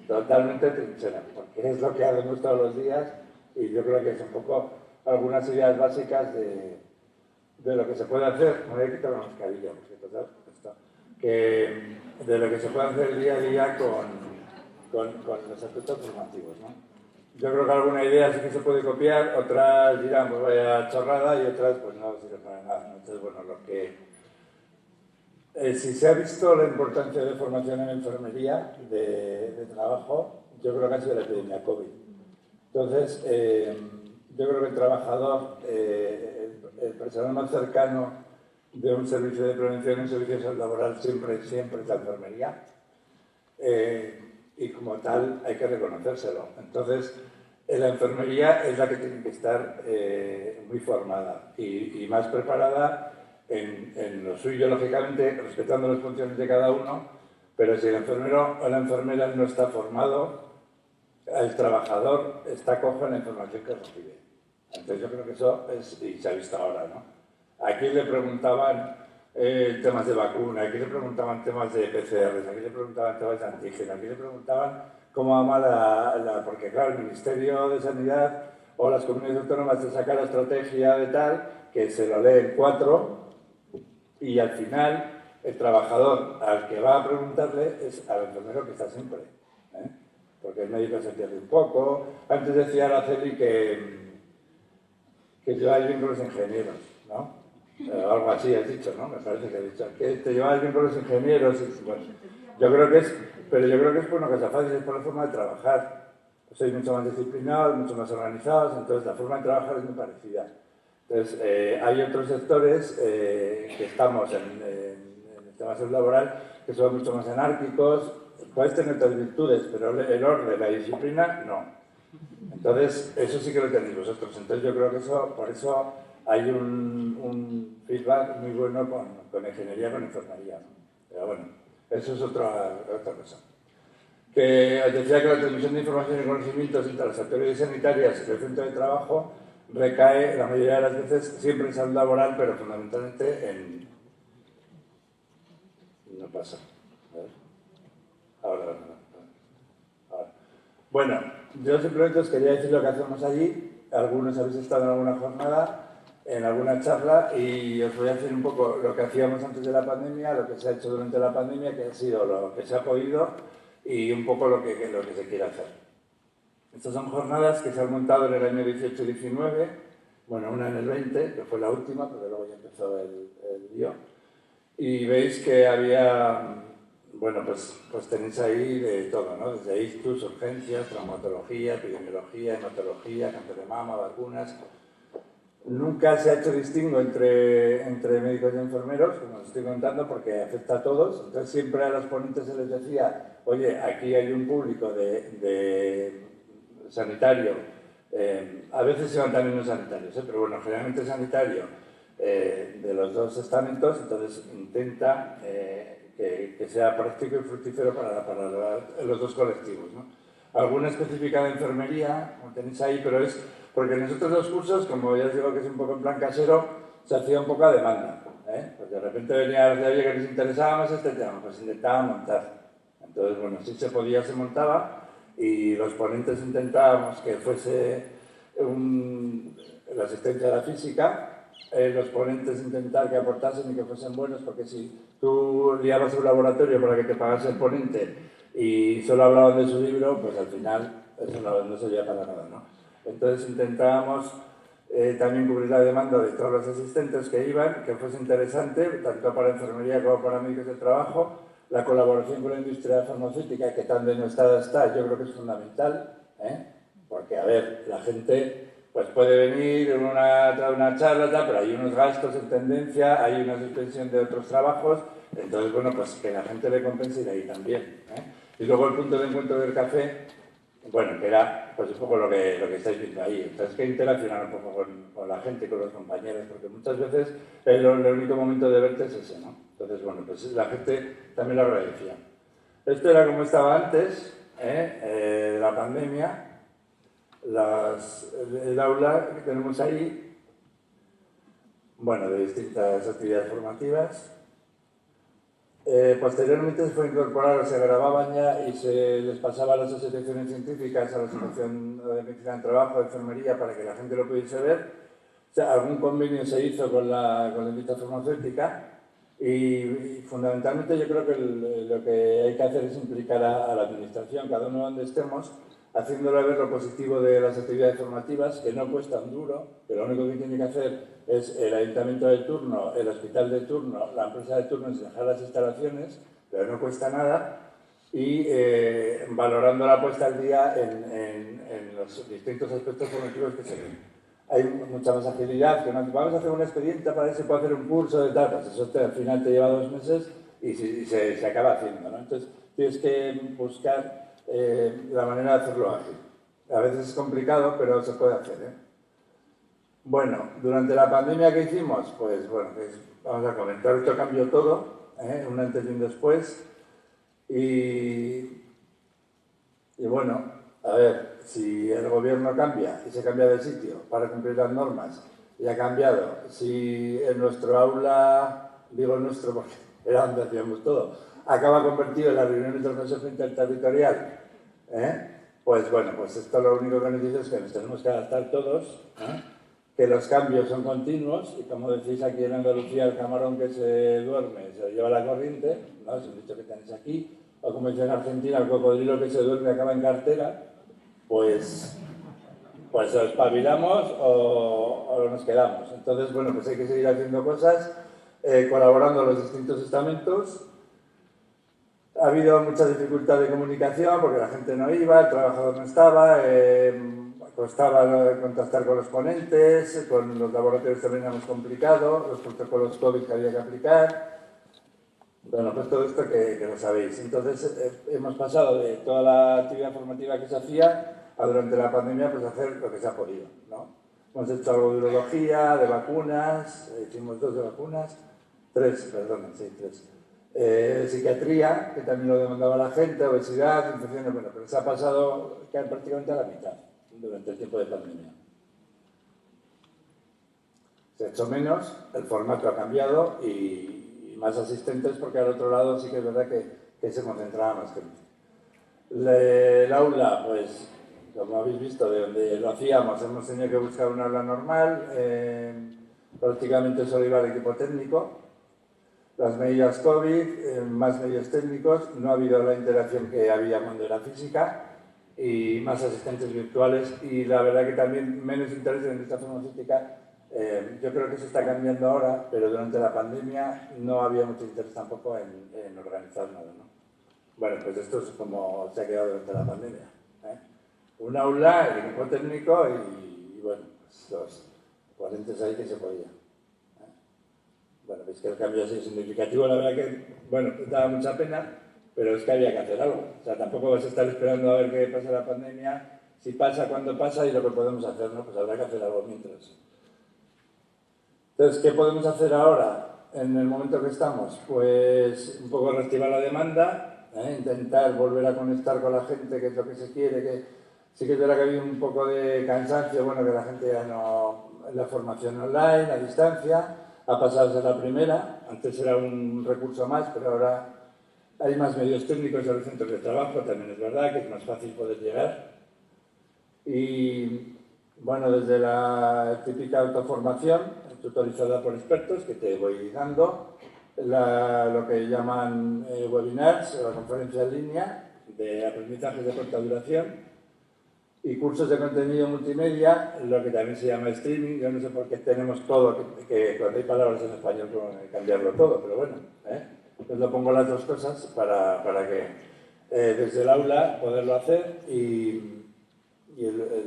totalmente trinchera, porque es lo que hacemos todos los días y yo creo que es un poco algunas ideas básicas de lo que se puede hacer. Me voy a quitar la mascarilla, porque total, esto, que de lo que se puede hacer día a día con los aspectos formativos, ¿no? Yo creo que alguna idea sí que se puede copiar, otras dirán, pues vaya chorrada, y otras pues no sirven para nada. Entonces, bueno, lo que... si se ha visto la importancia de formación en enfermería, de trabajo, yo creo que ha sido la epidemia COVID. Entonces, yo creo que el trabajador, el personal más cercano de un servicio de prevención, un servicio de salud laboral, siempre es la enfermería. Y como tal hay que reconocérselo. Entonces, la enfermería es la que tiene que estar muy formada y más preparada en lo suyo, lógicamente, respetando las funciones de cada uno, pero si el enfermero o la enfermera no está formado, el trabajador está cojo en la información que recibe. Entonces yo creo que eso es, y se ha visto ahora, ¿no? Aquí le preguntaban temas de vacuna, aquí le preguntaban temas de PCRs, aquí le preguntaban temas de antígeno, aquí le preguntaban cómo va porque claro, el Ministerio de Sanidad o las comunidades autónomas te sacan la estrategia de tal, que se lo leen 4 y al final el trabajador al que va a preguntarle es al enfermero que está siempre, porque el médico se pierde un poco. Antes decía Araceli que lleváis bien con los ingenieros, ¿no? Algo así has dicho, ¿no? Me parece que has dicho que te llevas bien con los ingenieros. Y, bueno, yo creo que es bueno que sea fácil, es por la forma de trabajar. Sois mucho más disciplinados, mucho más organizados, entonces la forma de trabajar es muy parecida. Entonces, hay otros sectores que estamos en el tema de salud laboral que son mucho más anárquicos. Puedes tener otras virtudes, pero el orden, la disciplina, no. Entonces, eso sí que lo tenéis vosotros. Entonces, yo creo que por eso hay un feedback muy bueno con ingeniería, con enfermería. Pero bueno, eso es otra cosa. Que os decía que la transmisión de información y conocimientos entre las autoridades sanitarias y el centro de trabajo recae la mayoría de las veces siempre en salud laboral, pero fundamentalmente en... No pasa. A ver. Ahora. Bueno, yo simplemente os quería decir lo que hacemos allí. Algunos habéis estado en alguna jornada, en alguna charla, y os voy a decir un poco lo que hacíamos antes de la pandemia, lo que se ha hecho durante la pandemia, que ha sido lo que se ha podido y un poco lo que se quiere hacer. Estas son jornadas que se han montado en el año 18-19 Bueno, una en el 20, que fue la última, porque luego ya empezó el lío. Y veis que había, bueno, pues tenéis ahí de todo, ¿no? Desde ictus, urgencias, traumatología, epidemiología, hematología, cáncer de mama, vacunas. Nunca se ha hecho distingo entre médicos y enfermeros, como os estoy contando, porque afecta a todos. Entonces siempre a los ponentes se les decía, oye, aquí hay un público de sanitario, a veces se van también los sanitarios, pero bueno, generalmente sanitario de los dos estamentos, entonces intenta que sea práctico y fructífero para los dos colectivos, ¿no? Alguna específica de enfermería, como tenéis ahí, pero es porque nosotros los cursos, como ya os digo que es un poco en plan casero, se hacía un poco a demanda, ¿eh? Pues de repente venía de oye que les interesaba más este tema, pues intentaba montar. Entonces, bueno, si se podía, se montaba y los ponentes intentábamos que fuese la asistencia a la física, los ponentes intentar que aportasen y que fuesen buenos, porque si tú liabas un laboratorio para que te pagase el ponente y solo hablaban de su libro, pues al final eso no servía para nada, ¿no? Entonces intentábamos también cubrir la demanda de todos los asistentes que iban, que fuese interesante, tanto para enfermería como para médicos de trabajo. La colaboración con la industria farmacéutica, que tan denostada está, yo creo que es fundamental, ¿eh? Porque, a ver, la gente pues puede venir en una charla, pero hay unos gastos en tendencia, hay una suspensión de otros trabajos, entonces, bueno, pues que la gente le compense ir ahí también, ¿eh? Y luego el punto de encuentro del café, bueno, que era pues un poco lo que estáis viendo ahí. Entonces, que interaccionar un poco con la gente, con los compañeros, porque muchas veces el único momento de verte es ese, ¿no? Entonces, bueno, pues la gente también lo agradecía. Esto era como estaba antes, de la pandemia. El aula que tenemos ahí, bueno, de distintas actividades formativas. Posteriormente se fue incorporado, se grababan ya y se les pasaba a las asociaciones científicas, a la Asociación de Medicina del Trabajo, de Enfermería, para que la gente lo pudiese ver. O sea, algún convenio se hizo con la industria farmacéutica y fundamentalmente yo creo que lo que hay que hacer es implicar a la administración, cada uno donde estemos, haciéndole ver lo positivo de las actividades formativas, que no cuestan duro, que lo único que tiene que hacer es el ayuntamiento de turno, el hospital de turno, la empresa de turno, es dejar las instalaciones, pero no cuesta nada, y valorando la puesta al día en los distintos aspectos formativos que se ven. Hay mucha más agilidad, que vamos a hacer un expediente para ver si puede hacer un curso de tal, pues eso al final te lleva 2 meses y se acaba haciendo, ¿no? Entonces tienes que buscar la manera de hacerlo ágil. A veces es complicado, pero se puede hacer, ¿eh? Bueno, durante la pandemia, ¿qué hicimos? Pues bueno, vamos a comentar, esto cambió todo, un antes y un después. Y bueno, a ver, si el gobierno cambia y se cambia de sitio para cumplir las normas, y ha cambiado, si en nuestro aula, digo nuestro porque era donde hacíamos todo, acaba convertido en las reuniones del Consejo Interterritorial, pues bueno, pues esto lo único que nos dice es que nos tenemos que adaptar todos, que los cambios son continuos y como decís aquí en Andalucía, el camarón que se duerme se lo lleva la corriente, ¿no? Es un dicho que tenéis aquí, o como dice en Argentina, el cocodrilo que se duerme acaba en cartera, pues o espabilamos o nos quedamos. Entonces, bueno, pues hay que seguir haciendo cosas, colaborando los distintos estamentos. Ha habido mucha dificultad de comunicación porque la gente no iba, el trabajador no estaba, costaba contactar con los ponentes, con los laboratorios también era más complicado, los protocolos COVID que había que aplicar. Bueno, pues todo esto que lo sabéis. Entonces, hemos pasado de toda la actividad formativa que se hacía a durante la pandemia pues hacer lo que se ha podido, ¿no? Hemos hecho algo de urología, de vacunas, hicimos 2 de vacunas, 3. Psiquiatría, que también lo demandaba la gente, obesidad, infecciones, bueno, pero se ha pasado prácticamente a la mitad durante el tiempo de pandemia. Se ha hecho menos, el formato ha cambiado y más asistentes porque al otro lado sí que es verdad que se concentraba más gente. El aula, pues, como habéis visto, de donde lo hacíamos, hemos tenido que buscar un aula normal, prácticamente solo iba el equipo técnico. Las medidas COVID, más medios técnicos, no ha habido la interacción que había cuando era física y más asistentes virtuales, y la verdad que también menos interés en esta farmacéutica. Yo creo que se está cambiando ahora, pero durante la pandemia no había mucho interés tampoco en organizar nada, ¿no? Bueno, pues esto es como se ha quedado durante la pandemia, ¿eh? Un aula, el equipo técnico y bueno, pues los ponentes ahí que se podía. Bueno, es que el cambio ha sido significativo, la verdad que, bueno, daba mucha pena, pero es que había que hacer algo. O sea, tampoco vas a estar esperando a ver qué pasa la pandemia, si pasa, cuándo pasa y lo que podemos hacer, ¿no? Pues habrá que hacer algo mientras. Entonces, ¿qué podemos hacer ahora, en el momento que estamos? Pues un poco reactivar la demanda, intentar volver a conectar con la gente, que es lo que se quiere, que sí que es verdad que ha habido un poco de cansancio, bueno, que la gente ya no, en la formación online, a distancia, ha pasado a ser la primera, antes era un recurso más, pero ahora hay más medios técnicos en los centros de trabajo, también es verdad que es más fácil poder llegar. Y bueno, desde la típica autoformación, tutorizada por expertos, que te voy dando, lo que llaman webinars, o la conferencia en línea, de aprendizajes de corta duración, y cursos de contenido multimedia, lo que también se llama streaming. Yo no sé por qué tenemos todo, que cuando hay palabras en español cambiarlo todo, pero bueno, pues lo pongo las dos cosas para que desde el aula poderlo hacer y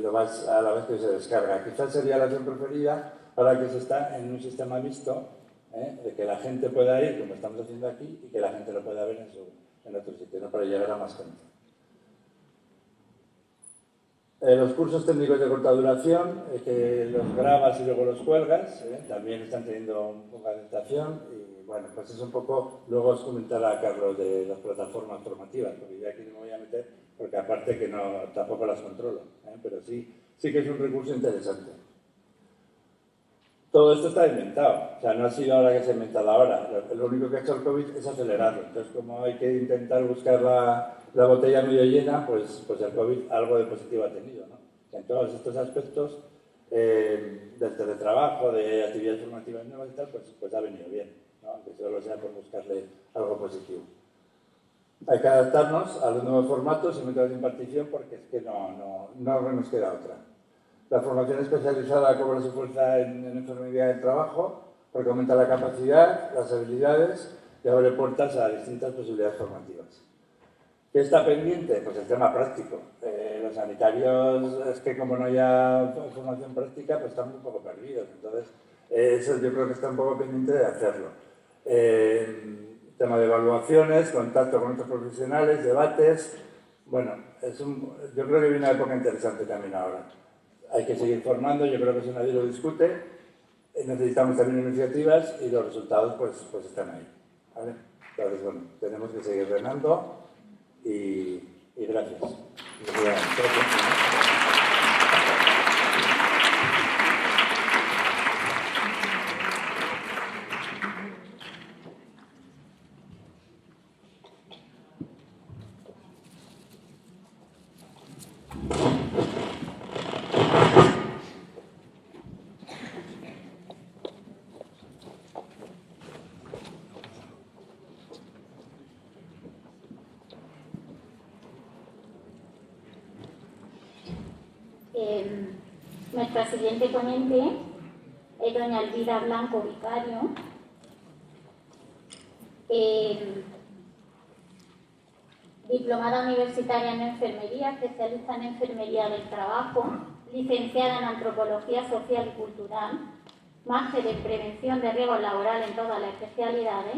lo más a la vez que se descarga. Quizás sería la opción preferida ahora que se está en un sistema mixto, de que la gente pueda ir, como estamos haciendo aquí, y que la gente lo pueda ver en otro sitio, ¿no? Para llegar a más gente. Los cursos técnicos de corta duración, que los grabas y luego los cuelgas, también están teniendo un poco de aceptación. Y bueno, pues es un poco, luego os comentará Carlos de las plataformas formativas, porque yo aquí no me voy a meter, porque aparte que no, tampoco las controlo, pero sí que es un recurso interesante. Todo esto está inventado, o sea, no ha sido ahora que se ha inventado ahora. Lo único que ha hecho el COVID es acelerarlo. Entonces, como hay que intentar buscar la botella medio llena, pues el COVID algo de positivo ha tenido, ¿no? En todos estos aspectos, del teletrabajo, de actividades formativas nuevas y tal, pues ha venido bien, ¿no? Aunque solo sea por buscarle algo positivo. Hay que adaptarnos a los nuevos formatos y métodos de impartición, porque es que no nos queda otra. La formación especializada cobra su fuerza en enfermería del trabajo, porque aumenta la capacidad, las habilidades y abre puertas a distintas posibilidades formativas. ¿Qué está pendiente? Pues el tema práctico. Los sanitarios, es que como no haya formación práctica, pues están un poco perdidos. Entonces, eso yo creo que está un poco pendiente de hacerlo. Tema de evaluaciones, contacto con otros profesionales, debates. Bueno, yo creo que viene una época interesante también ahora. Hay que seguir formando, yo creo que eso nadie lo discute. Necesitamos también iniciativas y los resultados pues están ahí, ¿vale? Entonces, bueno, tenemos que seguir remando y gracias. Nuestra siguiente ponente es doña Elvira Blanco Vicario, diplomada universitaria en enfermería, especialista en enfermería del trabajo, licenciada en antropología social y cultural, máster en prevención de riesgos laborales en todas las especialidades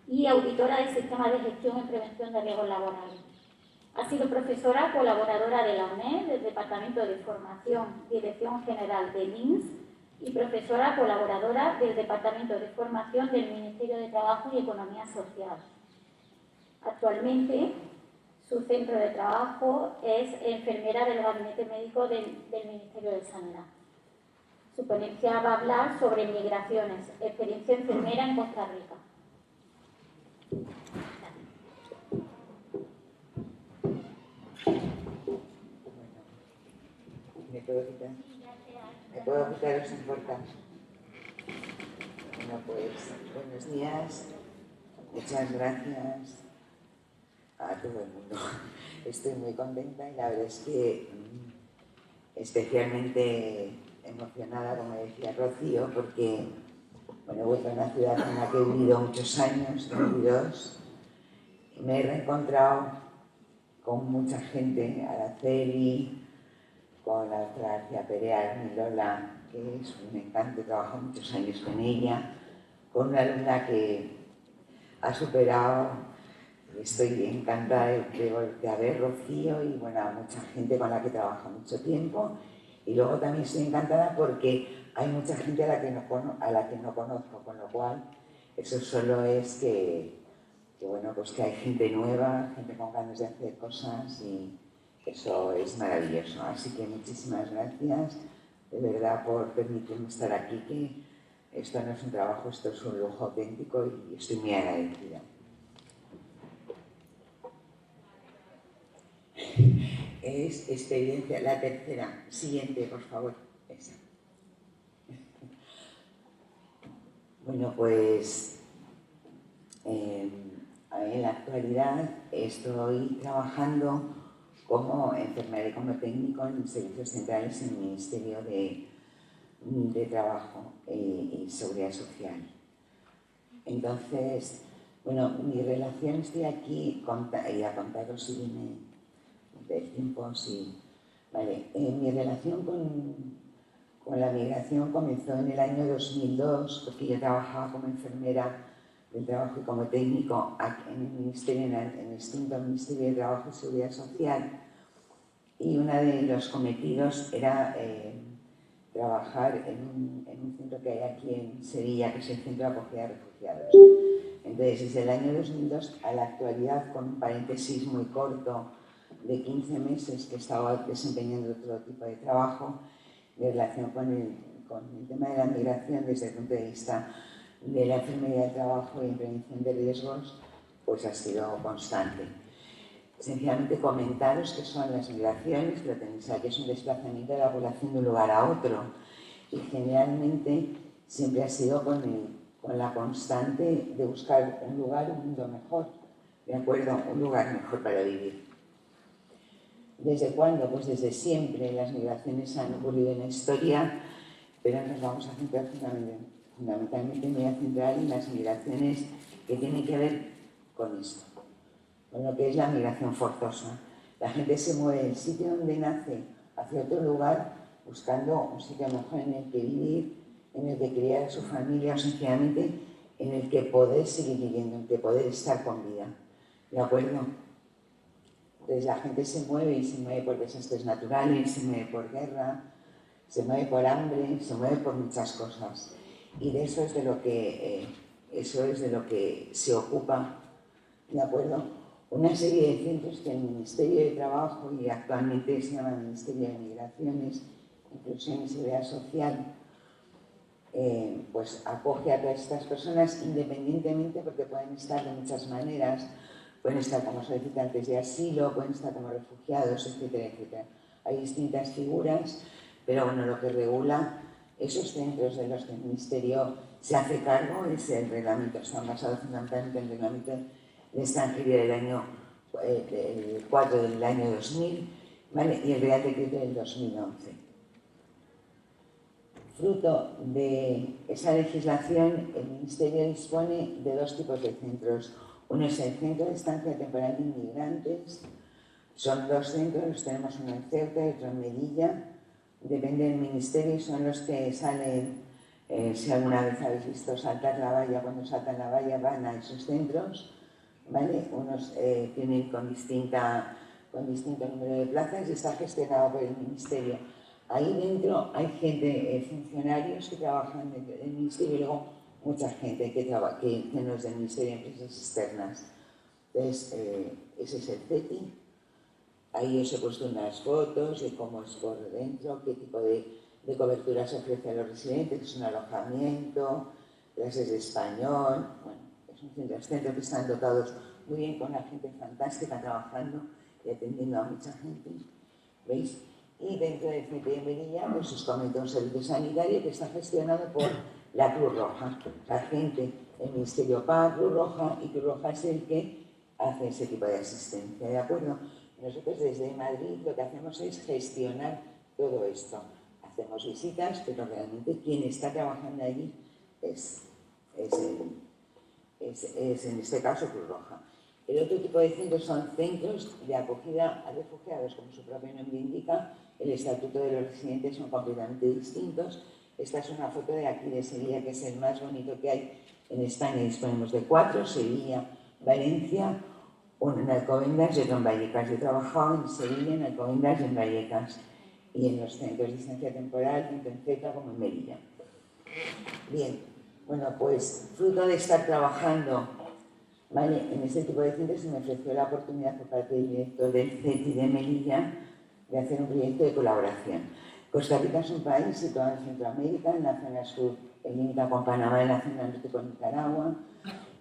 y auditora del sistema de gestión y prevención de riesgos laborales. Ha sido profesora colaboradora de la UNED, del Departamento de Formación, Dirección General del INS, y profesora colaboradora del Departamento de Formación del Ministerio de Trabajo y Economía Social. Actualmente, su centro de trabajo es enfermera del Gabinete Médico del Ministerio de Sanidad. Su ponencia va a hablar sobre migraciones, experiencia enfermera en Costa Rica. ¿Me puedo quitar los importantes? Bueno, pues buenos días, muchas gracias a a todo el mundo. Estoy muy contenta y la verdad es que especialmente emocionada, como decía Rocío, porque bueno, he vuelto a una ciudad en la que he vivido muchos años, 22, y me he reencontrado con mucha gente, Araceli, con la doctora García Perea, mi Lola, que es un encanto, he trabajado muchos años con ella, con una alumna que ha superado, estoy encantada de volver a ver, Rocío, y bueno, a mucha gente con la que trabajo mucho tiempo. Y luego también estoy encantada porque hay mucha gente a la que no conozco, con lo cual eso solo es que bueno, pues que hay gente nueva, gente con ganas de hacer cosas y eso es maravilloso. Así que muchísimas gracias, de verdad, por permitirme estar aquí, que esto no es un trabajo, esto es un lujo auténtico y estoy muy agradecida. Es experiencia, la tercera. Siguiente, por favor. Esa. Bueno, pues en la actualidad estoy trabajando como enfermera y como técnico en servicios centrales en el Ministerio de Trabajo y Seguridad Social. Entonces, bueno, mi relación, estoy aquí y a contaros si viene del tiempo, sí. Vale, mi relación con la migración comenzó en el año 2002, porque yo trabajaba como enfermera del trabajo y como técnico en el Ministerio, en el extinto Ministerio de Trabajo y Seguridad Social, y uno de los cometidos era trabajar en un centro que hay aquí en Sevilla, que es el Centro de Acogida de Refugiados. Entonces, desde el año 2002 a la actualidad, con un paréntesis muy corto de 15 meses que estaba desempeñando otro tipo de trabajo, de relación con el tema de la migración desde el punto de vista de la enfermería del trabajo y prevención de riesgos, pues ha sido constante. Sencillamente comentaros qué son las migraciones, lo tenéis aquí, es un desplazamiento de la población de un lugar a otro y generalmente siempre ha sido con la constante de buscar un lugar, un mundo mejor, ¿de acuerdo? Un lugar mejor para vivir. ¿Desde cuándo? Pues desde siempre. Las migraciones han ocurrido en la historia, pero nos vamos a centrar fundamentalmente, me voy a centrar en las migraciones que tienen que ver con esto, con lo que es la migración forzosa. La gente se mueve del sitio donde nace hacia otro lugar buscando un sitio mejor en el que vivir, en el que criar a su familia o sencillamente en el que poder seguir viviendo, en el que poder estar con vida. ¿De acuerdo? Entonces la gente se mueve y se mueve por desastres naturales, se mueve por guerra, se mueve por hambre, se mueve por muchas cosas. Y de eso es de lo que, se ocupa, ¿de acuerdo? Una serie de centros que el Ministerio de Trabajo y actualmente se llama Ministerio de Migraciones, Inclusión y Seguridad Social, pues acoge a todas estas personas independientemente, porque pueden estar de muchas maneras. Pueden estar como solicitantes de asilo, pueden estar como refugiados, etcétera, etcétera. Hay distintas figuras, pero bueno, lo que regula esos centros de los que el Ministerio se hace cargo es el reglamento, están basados fundamentalmente en el reglamento de extranjería del año 4 del año 2000, ¿vale? Y el Real Decreto del 2011. Fruto de esa legislación, el Ministerio dispone de dos tipos de centros. Uno es el Centro de Estancia Temporal de Inmigrantes. Son dos centros, los tenemos uno en Ceuta y otro en Melilla. Depende del Ministerio y son los que salen, si alguna vez habéis visto saltar la valla, cuando saltan la valla van a esos centros, ¿vale? Unos tienen con distinto número de plazas y está gestionado por el Ministerio. Ahí dentro hay gente, funcionarios que trabajan dentro del Ministerio y luego mucha gente que no es del Ministerio de Empresas Externas. Entonces, ese es el CETI. Ahí os he puesto unas fotos de cómo es por dentro, qué tipo de cobertura se ofrece a los residentes, es un alojamiento, clases de español. Bueno, es un centro que están dotados muy bien, con la gente fantástica trabajando y atendiendo a mucha gente. ¿Veis? Y dentro del CETI de Melilla, pues os comento un servicio sanitario que está gestionado por la Cruz Roja. La gente, el Ministerio paga Cruz Roja y Cruz Roja es el que hace ese tipo de asistencia, ¿de acuerdo? Nosotros desde Madrid lo que hacemos es gestionar todo esto. Hacemos visitas, pero realmente quien está trabajando allí es en este caso Cruz Roja. El otro tipo de centros son centros de acogida a refugiados, como su propio nombre indica. El estatuto de los residentes son completamente distintos. Esta es una foto de aquí de Sevilla, que es el más bonito que hay en España. Disponemos de 4, Sevilla, Valencia, uno en Alcobendas y otro en Vallecas. Yo he trabajado en Sevilla, en Alcobendas y en Vallecas, y en los centros de estancia temporal, tanto en Zeta como en Melilla. Bien, bueno, pues fruto de estar trabajando, ¿vale?, en este tipo de centros, se me ofreció la oportunidad por parte del director del CETI de Melilla de hacer un proyecto de colaboración. Costa Rica es un país situado en Centroamérica, en la zona sur, limita con Panamá, en la zona norte con Nicaragua,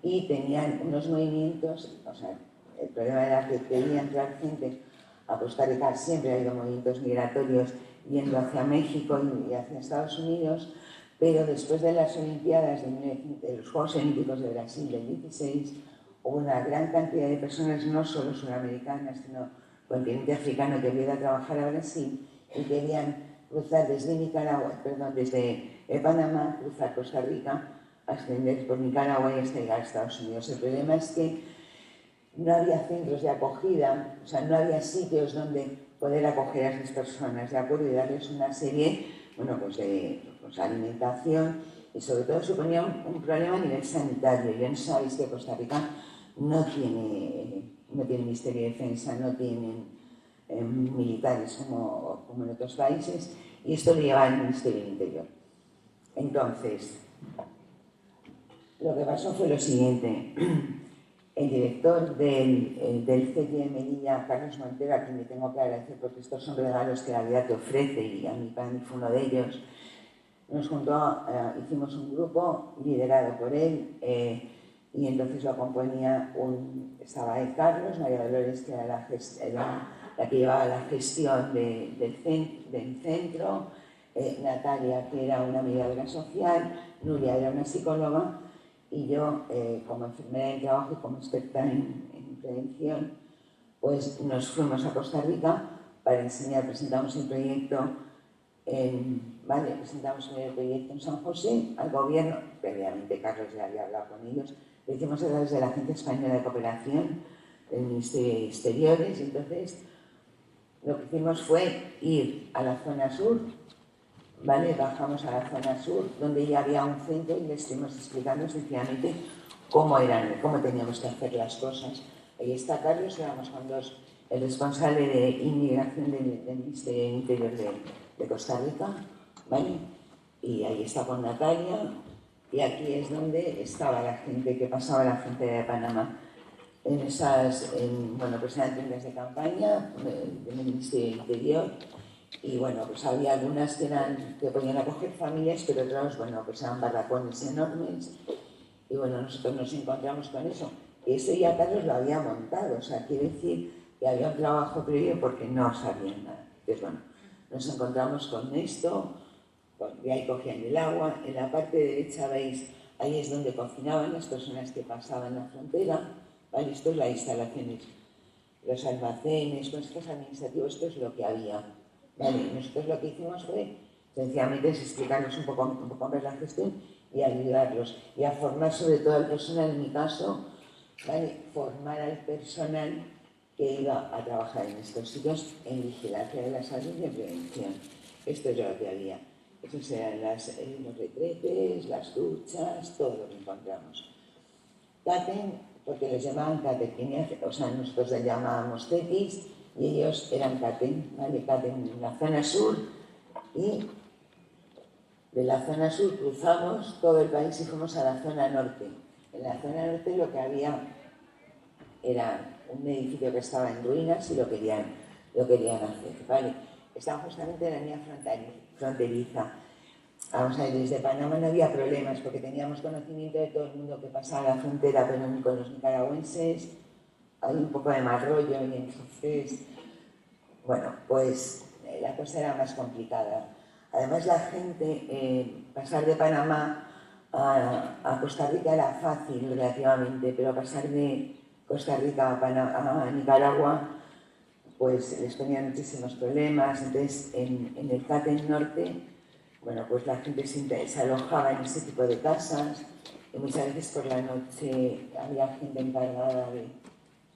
y tenían unos movimientos, o sea, el problema era que quería entrar gente a Costa Rica, siempre ha habido movimientos migratorios yendo hacia México y hacia Estados Unidos, pero después de las Olimpiadas de los Juegos Olímpicos de Brasil del 16, hubo una gran cantidad de personas, no solo sudamericanas, sino continente africano, que había a trabajar a Brasil y querían cruzar desde Panamá, cruzar Costa Rica, ascender por Nicaragua y hasta llegar a Estados Unidos. El problema es que no había centros de acogida, o sea, no había sitios donde poder acoger a esas personas, ¿de acuerdo? Y darles una serie, bueno, pues de alimentación, y sobre todo suponía un problema a nivel sanitario. Ya no sabéis que Costa Rica no tiene Ministerio de Defensa, no tienen militares como en otros países, y esto lo lleva el Ministerio del Interior. Entonces, lo que pasó fue lo siguiente. El director del CETI de Melilla, Carlos Montero, a quien le tengo que agradecer porque estos son regalos que la vida te ofrece, y a mí para mí fue uno de ellos, nos juntó, hicimos un grupo liderado por él, y entonces lo componía estaba ahí Carlos, María Dolores, que era la que llevaba la gestión del centro, Natalia, que era una mediadora social, Nuria era una psicóloga, y yo, como enfermera del trabajo y como experta en prevención, pues nos fuimos a Costa Rica para enseñar. Presentamos el proyecto presentamos el proyecto en San José al gobierno. Previamente Carlos ya había hablado con ellos. Lo hicimos a través de la Agencia Española de Cooperación del Ministerio de Exteriores, y entonces lo que hicimos fue ir a la zona sur, ¿vale? Bajamos a la zona sur, donde ya había un centro, y les estuvimos explicando sencillamente cómo teníamos que hacer las cosas. Ahí está Carlos, éramos con el responsable de inmigración del Ministerio del Interior de Costa Rica, ¿vale? Y ahí está con Natalia, y aquí es donde estaba la gente que pasaba la frontera de Panamá. Pues eran tiendas de campaña del Ministerio del Interior, y bueno, pues había algunas que podían acoger familias, pero otras, bueno, pues eran barracones enormes, y bueno, nosotros nos encontramos con eso. Eso ya Carlos lo había montado, o sea, quiere decir que había un trabajo previo porque no sabían nada. Entonces, bueno, nos encontramos con esto, y ahí cogían el agua. En la parte derecha, veis, ahí es donde cocinaban las personas que pasaban la frontera, ¿vale? Esto es las instalaciones, los almacenes, consejos administrativos, esto es lo que había, ¿vale? Nosotros lo que hicimos fue, sencillamente, explicarnos un poco más la gestión y ayudarlos, y a formar sobre todo al personal, en mi caso, ¿vale? Formar al personal que iba a trabajar en estos sitios en vigilancia de la salud y en prevención. Esto es lo que había. Esos eran los retretes, las duchas, todo lo que encontramos. Caten, porque los llamaban Caten, o sea, nosotros les llamábamos CETIs y ellos eran Caten, ¿vale? Caten en la zona sur, y de la zona sur cruzamos todo el país y fuimos a la zona norte. En la zona norte lo que había era un edificio que estaba en ruinas y lo querían hacer, ¿vale? Estaba justamente en la línea fronteriza. Vamos a ver, desde Panamá no había problemas porque teníamos conocimiento de todo el mundo que pasaba la frontera, pero ni con los nicaragüenses hay un poco de mal rollo, y entonces, bueno, pues la cosa era más complicada. Además, la gente, pasar de Panamá a Costa Rica era fácil relativamente, pero pasar de Costa Rica a Nicaragua, pues les ponían muchísimos problemas. Entonces, en el Caten Norte, bueno, pues la gente se alojaba en ese tipo de casas y muchas veces por la noche había gente encargada de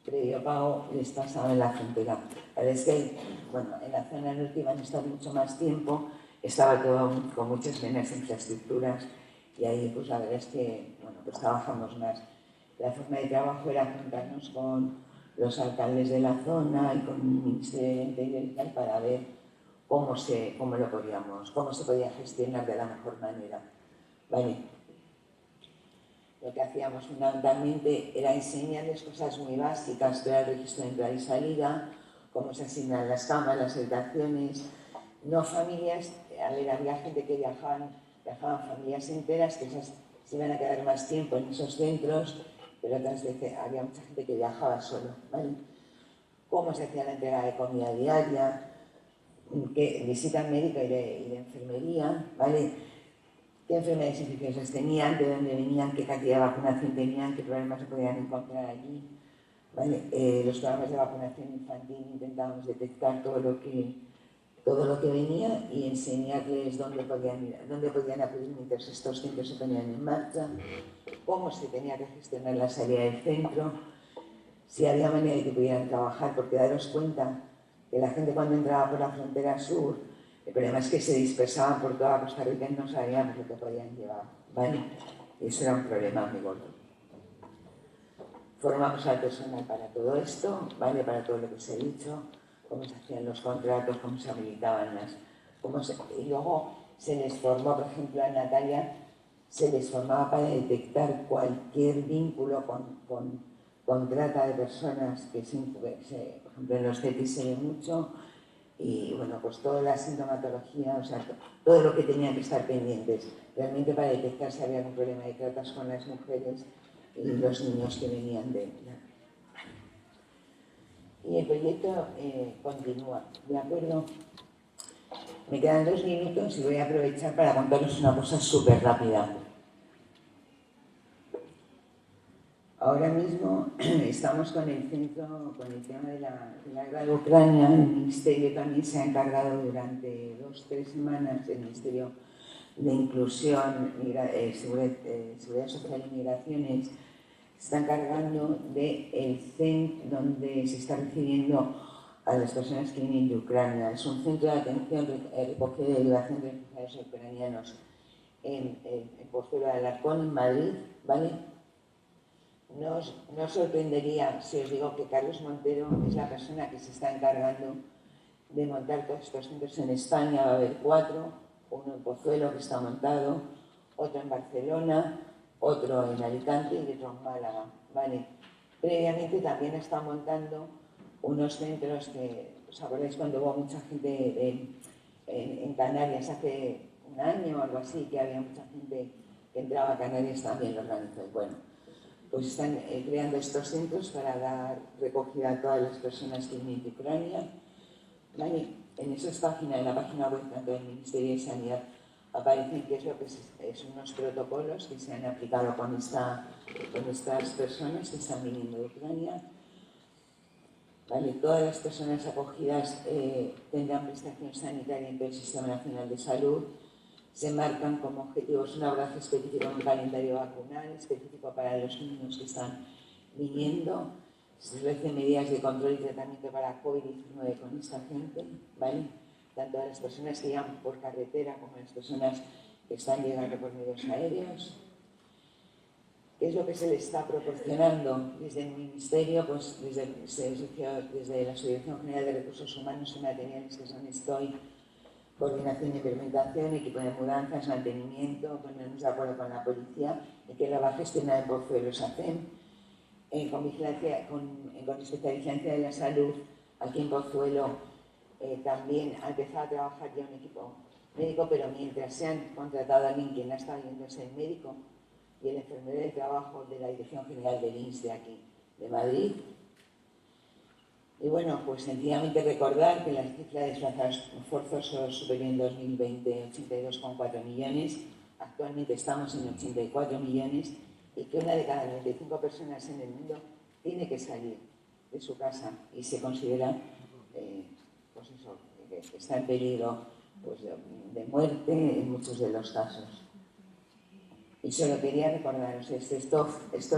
previo pago, les pasaba en la frontera. La verdad es que, bueno, en la zona norte iban a estar mucho más tiempo, estaba todo con muchas menos infraestructuras y ahí pues la verdad es que, bueno, pues trabajamos más. La forma de trabajo era juntarnos con los alcaldes de la zona y con el Ministerio del Interior y tal para ver cómo se podía gestionar de la mejor manera. Vale. Lo que hacíamos fundamentalmente era enseñarles cosas muy básicas, que era el registro de entrada y salida, cómo se asignan las camas, las habitaciones, no familias. A ver, había gente que viajaban familias enteras, que esas se iban a quedar más tiempo en esos centros, pero otras veces había mucha gente que viajaba solo, ¿vale? Cómo se hacía la entrega de comida diaria, qué visita médica y de enfermería, ¿vale? Qué enfermedades infecciosas tenían, de dónde venían, qué cantidad de vacunación tenían, qué problemas se podían encontrar allí, ¿vale? Los programas de vacunación infantil intentábamos detectar todo lo que venía y enseñarles dónde podían acudir mientras estos centros se ponían en marcha, cómo se tenía que gestionar la salida del centro, si había manera de que pudieran trabajar, porque daros cuenta que la gente cuando entraba por la frontera sur, el problema es que se dispersaban por toda Costa Rica y no sabíamos lo que podían llevar, ¿vale? Y eso era un problema muy gordo. Formamos al personal para todo esto, ¿vale? Para todo lo que os he dicho, cómo se hacían los contratos, cómo se habilitaban y luego se les formó, por ejemplo, a Natalia, se les formaba para detectar cualquier vínculo con trata de personas, por ejemplo, en los CETI se ve mucho, y bueno, pues toda la sintomatología, o sea, todo lo que tenían que estar pendientes, realmente para detectar si había algún problema de tratas con las mujeres y los niños que venían de... Y el proyecto continúa, ¿de acuerdo? Me quedan 2 minutos y voy a aprovechar para contaros una cosa súper rápida. Ahora mismo estamos con el centro, con el tema de la guerra de Ucrania. El Ministerio también se ha encargado durante 2-3 semanas, el Ministerio de Inclusión, Seguridad Social y Migraciones, se está encargando del centro donde se está recibiendo a las personas que vienen de Ucrania. Es un centro de atención, recogida y derivación de refugiados ucranianos en Pozuelo de Alarcón, en Madrid, ¿vale? No os sorprendería si os digo que Carlos Montero es la persona que se está encargando de montar todos estos centros en España. Va a haber 4, uno en Pozuelo que está montado, otro en Barcelona, otro en Alicante y otro en Málaga, ¿vale? Previamente también está montando unos centros que, ¿os acordáis cuando hubo mucha gente en Canarias hace un año o algo así, que había mucha gente que entraba a Canarias? También lo organizó. Bueno, pues están creando estos centros para dar recogida a todas las personas que vienen de Ucrania, ¿vale? En esas páginas, en la página web tanto del Ministerio de Sanidad, aparecen qué es lo que son unos protocolos que se han aplicado con estas personas que están viniendo de Ucrania. ¿Vale? Todas las personas acogidas tendrán prestación sanitaria en todo el Sistema Nacional de Salud. Se marcan como objetivos un abrazo específico, un calendario vacunal específico para los niños que están viniendo. Se establecen medidas de control y tratamiento para COVID-19 con esta gente, ¿vale? Tanto a las personas que llegan por carretera como a las personas que están llegando por medios aéreos. ¿Qué es lo que se les está proporcionando desde el Ministerio? Pues desde la Subdirección General de Recursos Humanos y Materiales, que son STOI, coordinación e implementación, equipo de mudanzas, mantenimiento, ponernos de acuerdo con la policía, y que la va a gestionar en Pozuelo SACEM, con respecto a vigilancia de la salud, aquí en Pozuelo también ha empezado a trabajar ya un equipo médico, pero mientras se han contratado a alguien quien ha estado viendo es el médico y el enfermero de trabajo de la Dirección General del INS de aquí, de Madrid. Y bueno, pues sencillamente recordar que la cifra de desplazados forzosos superó en 2020 82,4 millones, actualmente estamos en 84 millones, y que 1 de cada 95 personas en el mundo tiene que salir de su casa y se considera pues eso, que está en peligro pues, de muerte en muchos de los casos. Y solo quería recordaros esto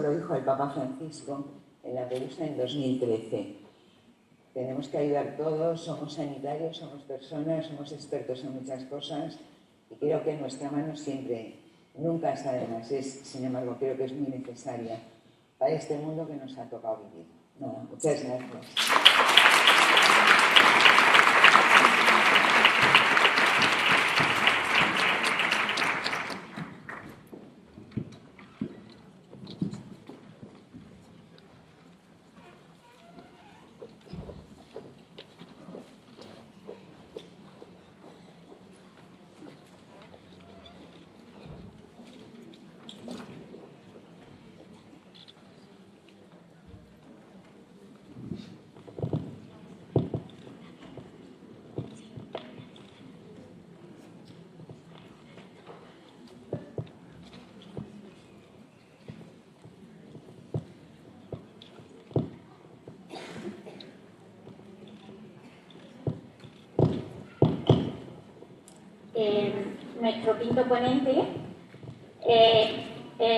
lo dijo el Papa Francisco en Lampedusa en 2013. Tenemos que ayudar todos, somos sanitarios, somos personas, somos expertos en muchas cosas y creo que nuestra mano siempre, nunca está de más. Sin embargo, creo que es muy necesaria para este mundo que nos ha tocado vivir. Nada, muchas gracias. Nuestro quinto ponente,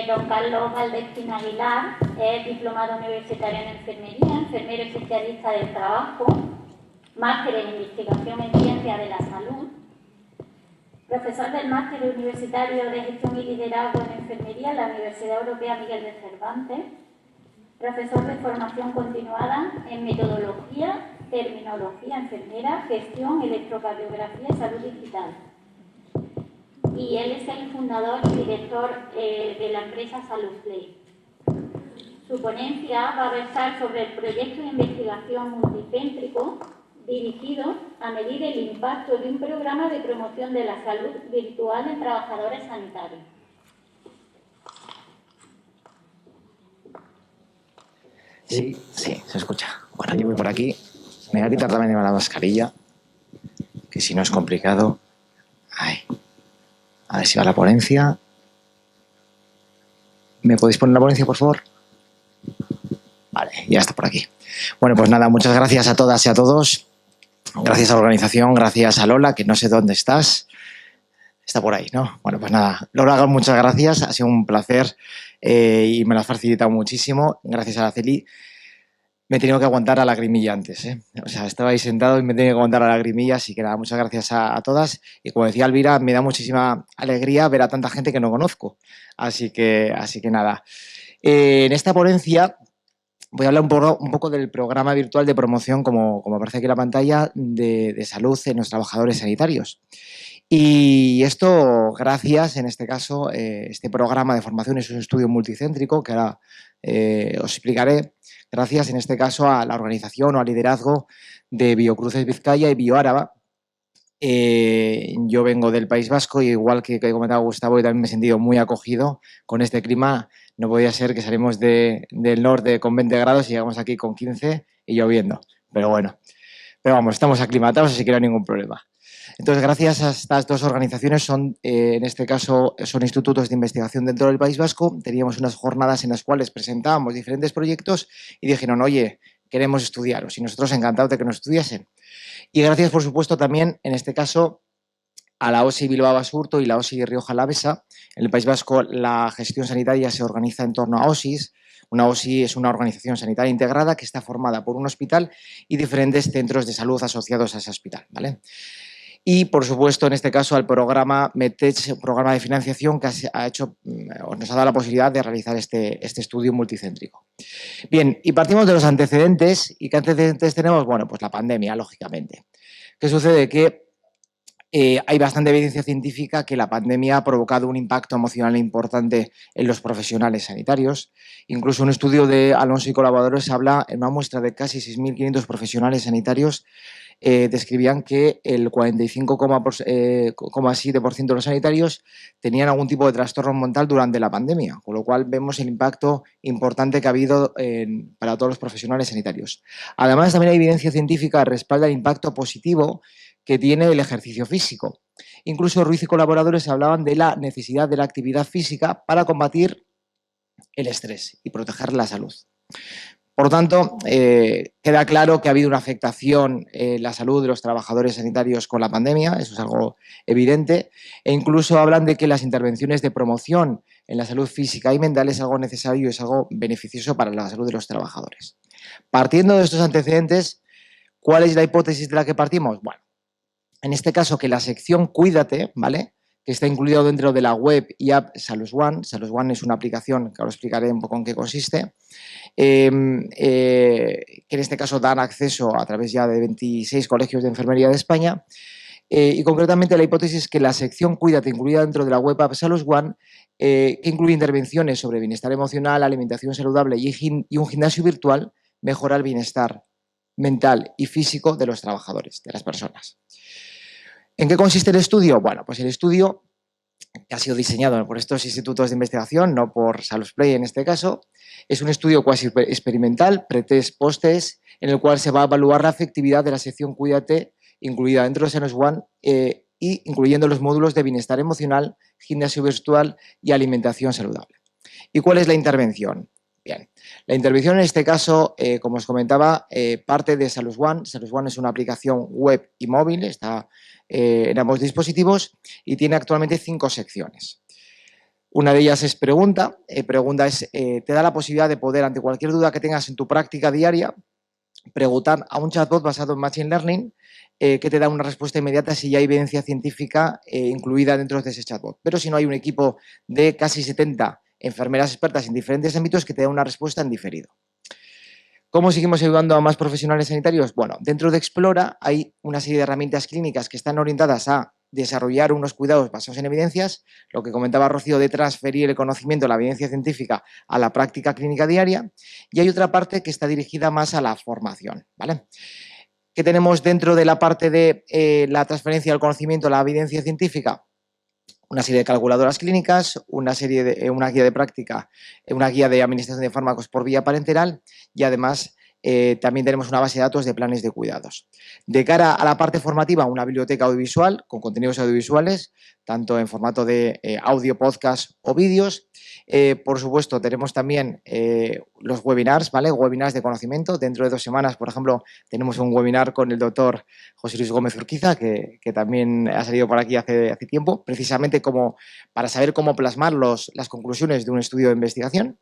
don Carlos Valdespín Aguilar, es diplomado universitario en enfermería, enfermero especialista del trabajo, máster en investigación en ciencia de la salud, profesor del máster universitario de gestión y liderazgo en enfermería en la Universidad Europea Miguel de Cervantes, profesor de formación continuada en metodología, terminología enfermera, gestión, electrocardiografía y salud digital. Y él es el fundador y director de la empresa Salud Play. Su ponencia va a versar sobre el proyecto de investigación multicéntrico dirigido a medir el impacto de un programa de promoción de la salud virtual en trabajadores sanitarios. Sí, se escucha. Bueno, yo voy por aquí. Me voy a quitar también la mascarilla, que si no es complicado. Ahí. A ver si va la ponencia. ¿Me podéis poner la ponencia, por favor? Vale, ya está por aquí. Bueno, pues nada, muchas gracias a todas y a todos. Gracias a la organización, gracias a Lola, que no sé dónde estás. Está por ahí, ¿no? Bueno, pues nada, Lola, muchas gracias. Ha sido un placer y me lo has facilitado muchísimo. Gracias a Araceli. Me he tenido que aguantar a la lagrimilla antes, ¿eh? O sea, estaba ahí sentado y me he tenido que aguantar a la lagrimilla, así que nada, muchas gracias a todas. Y como decía Elvira, me da muchísima alegría ver a tanta gente que no conozco. Así que nada. En esta ponencia voy a hablar un poco del programa virtual de promoción, como aparece aquí en la pantalla, de salud en los trabajadores sanitarios. Y esto, gracias, en este caso, este programa de formación es un estudio multicéntrico que ahora os explicaré. Gracias, en este caso, a la organización o al liderazgo de Biocruces Vizcaya y Bioáraba. Yo vengo del País Vasco y igual que comentaba Gustavo, yo también me he sentido muy acogido con este clima. No podía ser que salimos del norte con 20 grados y llegamos aquí con 15 y lloviendo. Pero bueno, vamos, estamos aclimatados, así que no hay ningún problema. Entonces, gracias a estas dos organizaciones, en este caso son institutos de investigación dentro del País Vasco, teníamos unas jornadas en las cuales presentábamos diferentes proyectos y dijeron, oye, queremos estudiaros, y nosotros encantados de que nos estudiasen. Y gracias, por supuesto, también, en este caso, a la OSI Bilbao Basurto y la OSI Rioja Alavesa. En el País Vasco la gestión sanitaria se organiza en torno a OSIs. Una OSI es una organización sanitaria integrada que está formada por un hospital y diferentes centros de salud asociados a ese hospital, ¿vale? Y, por supuesto, en este caso, al programa METECH, un programa de financiación que nos ha dado la posibilidad de realizar este estudio multicéntrico. Bien, y partimos de los antecedentes. ¿Y qué antecedentes tenemos? Bueno, pues la pandemia, lógicamente. ¿Qué sucede? Que hay bastante evidencia científica que la pandemia ha provocado un impacto emocional importante en los profesionales sanitarios. Incluso un estudio de Alonso y colaboradores habla en una muestra de casi 6.500 profesionales sanitarios. Describían que el 45,7% de los sanitarios tenían algún tipo de trastorno mental durante la pandemia, con lo cual vemos el impacto importante que ha habido para todos los profesionales sanitarios. Además, también hay evidencia científica que respalda el impacto positivo que tiene el ejercicio físico. Incluso Ruiz y colaboradores hablaban de la necesidad de la actividad física para combatir el estrés y proteger la salud. Por lo tanto, queda claro que ha habido una afectación en la salud de los trabajadores sanitarios con la pandemia, eso es algo evidente, e incluso hablan de que las intervenciones de promoción en la salud física y mental es algo necesario y es algo beneficioso para la salud de los trabajadores. Partiendo de estos antecedentes, ¿cuál es la hipótesis de la que partimos? Bueno, en este caso que la sección Cuídate, ¿vale?, que está incluido dentro de la web y app Salus One. Salus One es una aplicación que ahora explicaré un poco en qué consiste, que en este caso dan acceso a través ya de 26 colegios de enfermería de España, y concretamente la hipótesis es que la sección Cuídate, incluida dentro de la web app Salus One, que incluye intervenciones sobre bienestar emocional, alimentación saludable y un gimnasio virtual, mejora el bienestar mental y físico de los trabajadores, de las personas. ¿En qué consiste el estudio? Bueno, pues el estudio, que ha sido diseñado por estos institutos de investigación, no por SalusPlay en este caso, es un estudio cuasi experimental, pre-test, post-test, en el cual se va a evaluar la efectividad de la sección Cuídate incluida dentro de Salus One, y incluyendo los módulos de bienestar emocional, gimnasio virtual y alimentación saludable. ¿Y cuál es la intervención? Bien, la intervención en este caso, como os comentaba, parte de Salus One. Salus One es una aplicación web y móvil, está en ambos dispositivos y tiene actualmente 5 secciones. Una de ellas es Pregunta. Pregunta te da la posibilidad de poder, ante cualquier duda que tengas en tu práctica diaria, preguntar a un chatbot basado en Machine Learning, que te da una respuesta inmediata si ya hay evidencia científica incluida dentro de ese chatbot. Pero si no, hay un equipo de casi 70 enfermeras expertas en diferentes ámbitos que te da una respuesta en diferido. ¿Cómo seguimos ayudando a más profesionales sanitarios? Bueno, dentro de Explora hay una serie de herramientas clínicas que están orientadas a desarrollar unos cuidados basados en evidencias, lo que comentaba Rocío de transferir el conocimiento, la evidencia científica a la práctica clínica diaria, y hay otra parte que está dirigida más a la formación, ¿vale? ¿Qué tenemos dentro de la parte de la transferencia del conocimiento, la evidencia científica? Una serie de calculadoras clínicas, una guía de práctica, una guía de administración de fármacos por vía parenteral y además también tenemos una base de datos de planes de cuidados. De cara a la parte formativa, una biblioteca audiovisual con contenidos audiovisuales, tanto en formato de audio, podcast o vídeos. Por supuesto, tenemos también los webinars, ¿vale? Webinars de conocimiento. Dentro de 2 semanas, por ejemplo, tenemos un webinar con el doctor José Luis Gómez Urquiza, que también ha salido por aquí hace tiempo, precisamente como para saber cómo plasmar las conclusiones de un estudio de investigación,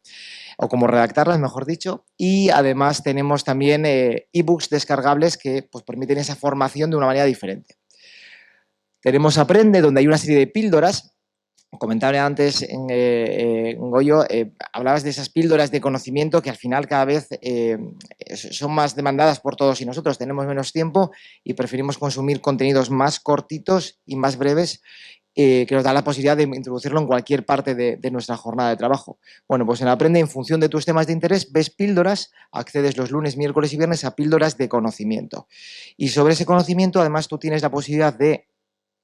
o cómo redactarlas, mejor dicho. Y además tenemos también ebooks descargables que pues, permiten esa formación de una manera diferente. Tenemos Aprende, donde hay una serie de píldoras. Comentaba antes, Goyo, hablabas de esas píldoras de conocimiento que al final cada vez son más demandadas por todos y nosotros. Tenemos menos tiempo y preferimos consumir contenidos más cortitos y más breves, que nos da la posibilidad de introducirlo en cualquier parte de nuestra jornada de trabajo. Bueno, pues en Aprende, en función de tus temas de interés, ves píldoras, accedes los lunes, miércoles y viernes a píldoras de conocimiento. Y sobre ese conocimiento, además, tú tienes la posibilidad de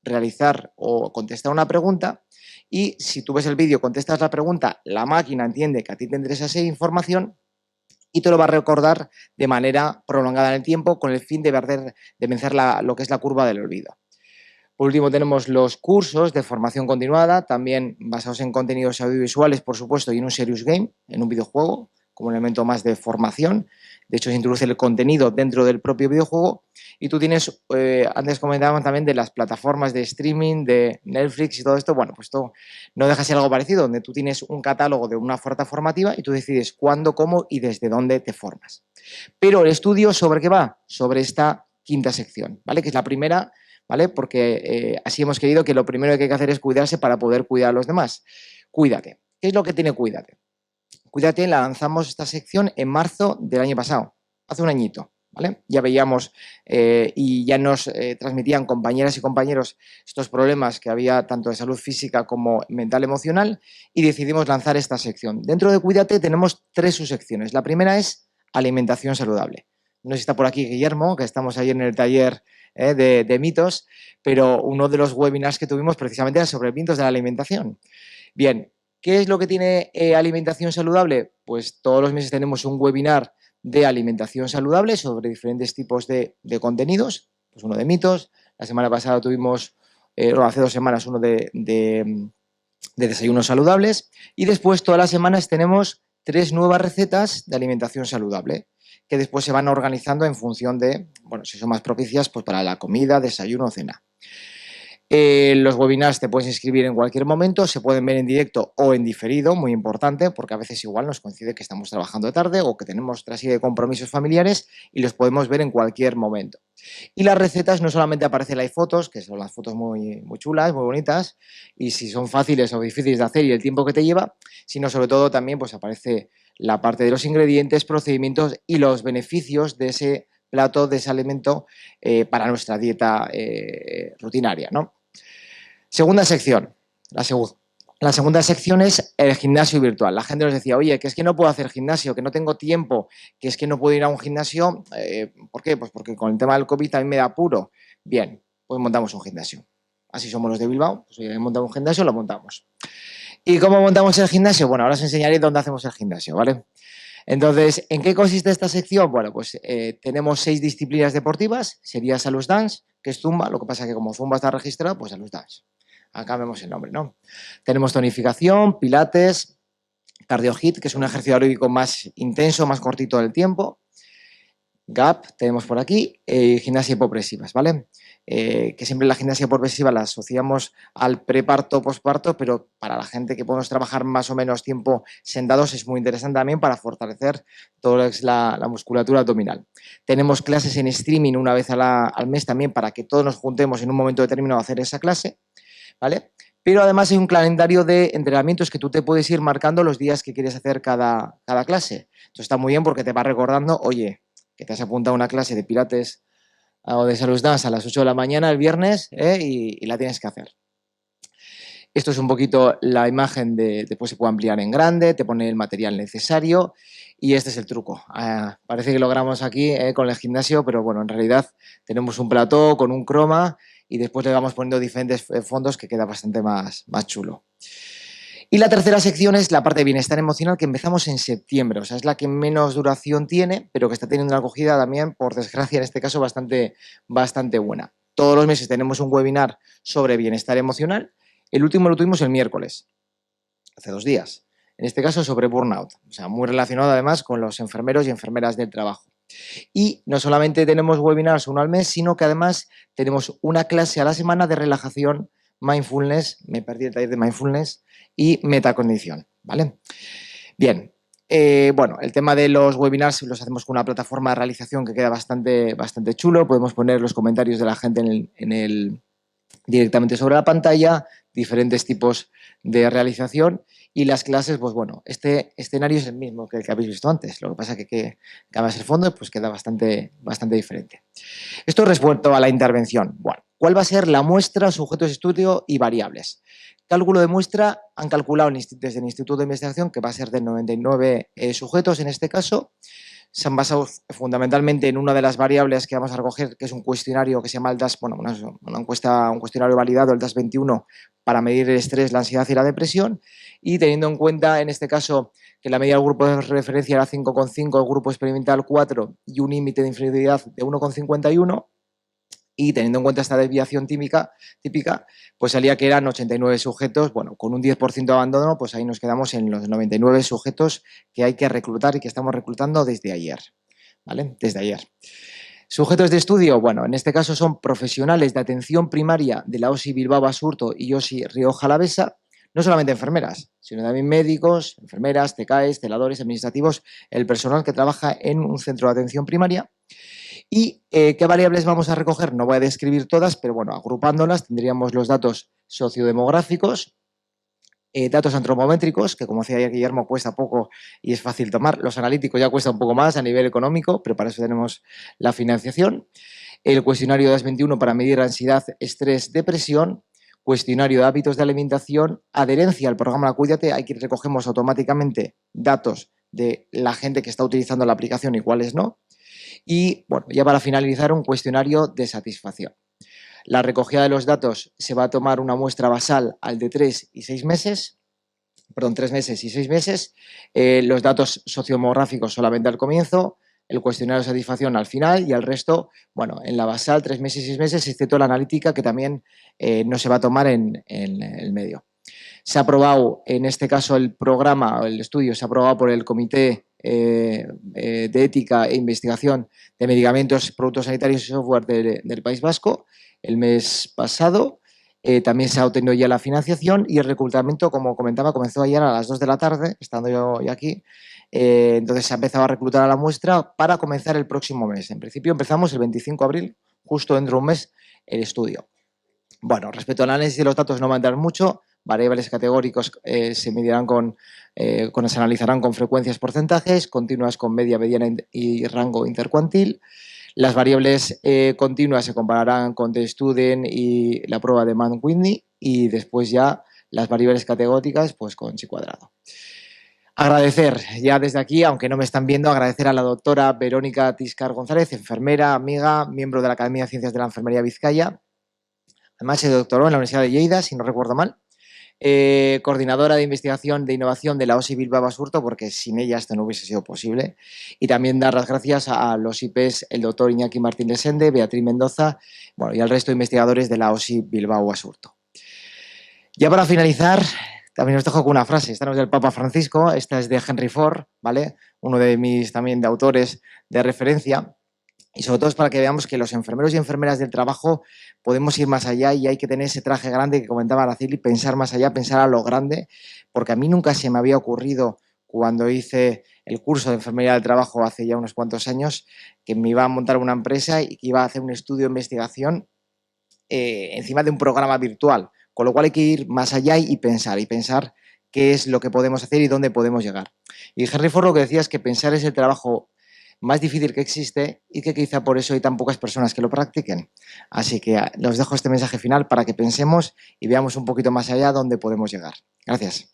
realizar o contestar una pregunta, y si tú ves el vídeo, contestas la pregunta, la máquina entiende que a ti te interesa esa información y te lo va a recordar de manera prolongada en el tiempo con el fin de vencer lo que es la curva del olvido. Por último, tenemos los cursos de formación continuada, también basados en contenidos audiovisuales, por supuesto, y en un serious game, en un videojuego, como un elemento más de formación. De hecho, se introduce el contenido dentro del propio videojuego. Y tú tienes, antes comentábamos también de las plataformas de streaming, de Netflix y todo esto. Bueno, pues esto no deja de ser algo parecido, donde tú tienes un catálogo de una oferta formativa y tú decides cuándo, cómo y desde dónde te formas. Pero el estudio, ¿sobre qué va? Sobre esta 5ª sección, ¿vale? Que es la primera, ¿vale? Porque así hemos querido que lo primero que hay que hacer es cuidarse para poder cuidar a los demás. Cuídate. ¿Qué es lo que tiene Cuídate? Cuídate, la lanzamos esta sección en marzo del año pasado, hace un añito, ¿vale? Ya veíamos y ya nos transmitían compañeras y compañeros estos problemas que había tanto de salud física como mental emocional y decidimos lanzar esta sección. Dentro de Cuídate tenemos 3 subsecciones. La primera es alimentación saludable. No sé si está por aquí Guillermo, que estamos ahí en el taller de mitos, pero uno de los webinars que tuvimos precisamente era sobre mitos de la alimentación. Bien, ¿qué es lo que tiene alimentación saludable? Pues todos los meses tenemos un webinar de alimentación saludable sobre diferentes tipos de contenidos. Pues uno de mitos, la semana pasada tuvimos, hace 2 semanas, uno de desayunos saludables y después todas las semanas tenemos 3 nuevas recetas de alimentación saludable, que después se van organizando en función de, bueno, si son más propicias, pues para la comida, desayuno o cena. Los webinars te puedes inscribir en cualquier momento, se pueden ver en directo o en diferido, muy importante, porque a veces igual nos coincide que estamos trabajando de tarde o que tenemos otra serie de compromisos familiares y los podemos ver en cualquier momento. Y las recetas no solamente aparecen hay fotos, que son las fotos muy chulas, muy bonitas, y si son fáciles o difíciles de hacer y el tiempo que te lleva, sino sobre todo también pues aparece la parte de los ingredientes, procedimientos y los beneficios de ese plato, de ese alimento para nuestra dieta rutinaria, ¿no? Segunda sección, la segunda sección es el gimnasio virtual. La gente nos decía, oye, que es que no puedo hacer gimnasio, que no tengo tiempo, que es que no puedo ir a un gimnasio. ¿Por qué? Pues porque con el tema del COVID también me da apuro. Bien, pues montamos un gimnasio. Así somos los de Bilbao, pues oye, montamos un gimnasio, lo montamos. ¿Y cómo montamos el gimnasio? Bueno, ahora os enseñaré dónde hacemos el gimnasio, ¿vale? Entonces, ¿en qué consiste esta sección? Bueno, pues tenemos 6 disciplinas deportivas, sería Salus Dance, que es Zumba, lo que pasa es que como Zumba está registrado, pues Salus Dance. Acá vemos el nombre, ¿no? Tenemos tonificación, pilates, cardio hit, que es un ejercicio aeróbico más intenso, más cortito del tiempo. Gap, tenemos por aquí, gimnasia hipopresivas, ¿vale? Que siempre la gimnasia hipopresiva la asociamos al preparto, posparto, pero para la gente que podemos trabajar más o menos tiempo sentados es muy interesante también para fortalecer todo lo que es la musculatura abdominal. Tenemos clases en streaming una vez al mes también para que todos nos juntemos en un momento determinado a hacer esa clase, ¿vale? Pero además hay un calendario de entrenamientos que tú te puedes ir marcando los días que quieres hacer cada clase. Esto está muy bien porque te va recordando, oye, que te has apuntado a una clase de pilates o de Salus Dance a las 8 de la mañana el viernes y la tienes que hacer. Esto es un poquito la imagen después se puede ampliar en grande, te pone el material necesario y este es el truco. Parece que logramos aquí con el gimnasio, pero bueno, en realidad tenemos un plató con un croma y después le vamos poniendo diferentes fondos que queda bastante más chulo. Y la tercera sección es la parte de bienestar emocional que empezamos en septiembre, o sea, es la que menos duración tiene, pero que está teniendo una acogida también, por desgracia, en este caso, bastante buena. Todos los meses tenemos un webinar sobre bienestar emocional. El último lo tuvimos el miércoles, hace 2 días. En este caso sobre burnout, o sea, muy relacionado además con los enfermeros y enfermeras del trabajo. Y no solamente tenemos webinars uno al mes, sino que además tenemos una clase a la semana de relajación, mindfulness, me perdí el taller de mindfulness, y metacondición, ¿vale? Bien, bueno, el tema de los webinars los hacemos con una plataforma de realización que queda bastante chulo, podemos poner los comentarios de la gente directamente sobre la pantalla, diferentes tipos de realización y las clases, pues bueno, este escenario es el mismo que el que habéis visto antes, lo que pasa es que cambias el fondo pues queda bastante diferente. Esto respecto a la intervención. Bueno, ¿cuál va a ser la muestra, sujetos de estudio y variables? Cálculo de muestra, han calculado desde el Instituto de Investigación que va a ser de 99 sujetos en este caso. Se han basado fundamentalmente en una de las variables que vamos a recoger, que es un cuestionario que se llama el DAS, bueno, un cuestionario validado, el DAS 21, para medir el estrés, la ansiedad y la depresión. Y teniendo en cuenta, en este caso, que la medida del grupo de referencia era 5,5, el grupo experimental 4 y un límite de inferioridad de 1,51, y teniendo en cuenta esta desviación típica, pues salía que eran 89 sujetos, bueno, con un 10% de abandono, pues ahí nos quedamos en los 99 sujetos que hay que reclutar y que estamos reclutando desde ayer, ¿vale? Desde ayer. Sujetos de estudio, bueno, en este caso son profesionales de atención primaria de la OSI Bilbao Basurto y OSI Rioja Alavesa, no solamente enfermeras, sino también médicos, enfermeras, TCAEs, celadores, administrativos, el personal que trabaja en un centro de atención primaria. ¿Y qué variables vamos a recoger? No voy a describir todas, pero bueno, agrupándolas tendríamos los datos sociodemográficos, datos antropométricos, que como decía ya Guillermo cuesta poco y es fácil tomar, los analíticos ya cuesta un poco más a nivel económico, pero para eso tenemos la financiación, el cuestionario DAS 21 para medir ansiedad, estrés, depresión, cuestionario de hábitos de alimentación, adherencia al programa Cuídate, aquí recogemos automáticamente datos de la gente que está utilizando la aplicación y cuáles no. Y, bueno, ya para finalizar, un cuestionario de satisfacción. La recogida de los datos se va a tomar una muestra basal al de 3 y 6 meses, perdón, 3 meses y 6 meses, los datos sociodemográficos solamente al comienzo, el cuestionario de satisfacción al final y el resto, bueno, en la basal 3 meses y 6 meses, excepto la analítica que también no se va a tomar en el medio. Se ha aprobado, en este caso, el programa, el estudio se ha aprobado por el Comité de Ética e Investigación de Medicamentos, Productos Sanitarios y Software del País Vasco el mes pasado. También se ha obtenido ya la financiación y el reclutamiento, como comentaba, comenzó ayer a las 2 de la tarde, estando yo ya aquí. Entonces se ha empezado a reclutar a la muestra para comenzar el próximo mes. En principio empezamos el 25 de abril, justo dentro de un mes, el estudio. Bueno, respecto al análisis de los datos no va a entrar mucho. Variables categóricos se medirán se analizarán con frecuencias, porcentajes, continuas con media, mediana y rango intercuantil. Las variables continuas se compararán con T-Student y la prueba de Mann-Whitney, y después ya las variables categóricas pues con chi cuadrado. Agradecer ya desde aquí, aunque no me están viendo, agradecer a la doctora Verónica Tiscar González, enfermera, amiga, miembro de la Academia de Ciencias de la Enfermería Vizcaya. Además se doctoró en la Universidad de Lleida, si no recuerdo mal. Coordinadora de investigación de innovación de la OSI Bilbao Basurto, porque sin ella esto no hubiese sido posible. Y también dar las gracias a los IPs, el doctor Iñaki Martín de Sende, Beatriz Mendoza, bueno, y al resto de investigadores de la OSI Bilbao Basurto. Ya para finalizar, también os dejo con una frase. Esta no es del Papa Francisco, esta es de Henry Ford, ¿vale? Uno de mis también de autores de referencia. Y sobre todo es para que veamos que los enfermeros y enfermeras del trabajo podemos ir más allá y hay que tener ese traje grande que comentaba Araceli, pensar más allá, pensar a lo grande, porque a mí nunca se me había ocurrido cuando hice el curso de enfermería del trabajo hace ya unos cuantos años que me iba a montar una empresa y que iba a hacer un estudio de investigación encima de un programa virtual, con lo cual hay que ir más allá y pensar qué es lo que podemos hacer y dónde podemos llegar. Y Henry Ford lo que decía es que pensar es el trabajo más difícil que existe y que quizá por eso hay tan pocas personas que lo practiquen. Así que os dejo este mensaje final para que pensemos y veamos un poquito más allá dónde podemos llegar. Gracias.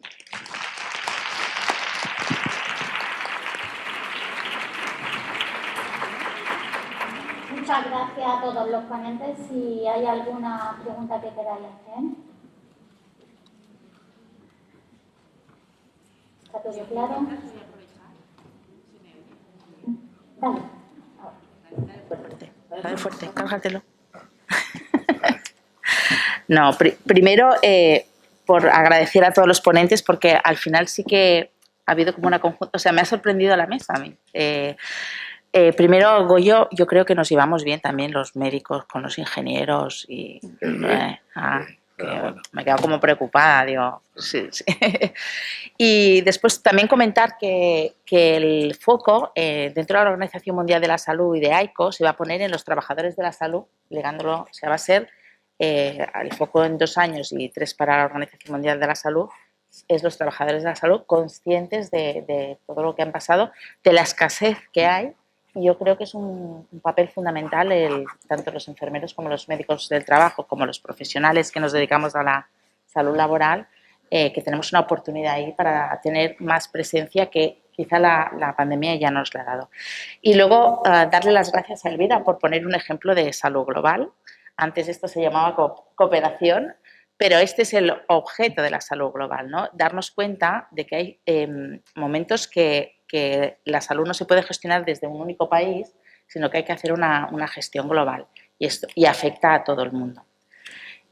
Muchas gracias a todos los ponentes. Si hay alguna pregunta que queráis hacer. ¿Está todo claro? Dale. Dale fuerte, cárgatelo. No, primero por agradecer a todos los ponentes porque al final sí que ha habido como una conjunta, o sea, me ha sorprendido la mesa a mí. Primero, Goyo, yo creo que nos llevamos bien también los médicos con los ingenieros y me he quedado como preocupada, digo, sí. Y después también comentar que el foco dentro de la Organización Mundial de la Salud y de AICO se va a poner en los trabajadores de la salud, ligándolo, o sea, va a ser el foco en 2 años y 3 para la Organización Mundial de la Salud, es los trabajadores de la salud conscientes de todo lo que han pasado, de la escasez que hay. Y yo creo que es un papel fundamental tanto los enfermeros como los médicos del trabajo, como los profesionales que nos dedicamos a la salud laboral, que tenemos una oportunidad ahí para tener más presencia que quizá la pandemia ya nos la ha dado. Y luego darle las gracias a Elvira por poner un ejemplo de salud global. Antes esto se llamaba cooperación, pero este es el objeto de la salud global, ¿no? Darnos cuenta de que hay momentos que la salud no se puede gestionar desde un único país, sino que hay que hacer una gestión global y afecta a todo el mundo.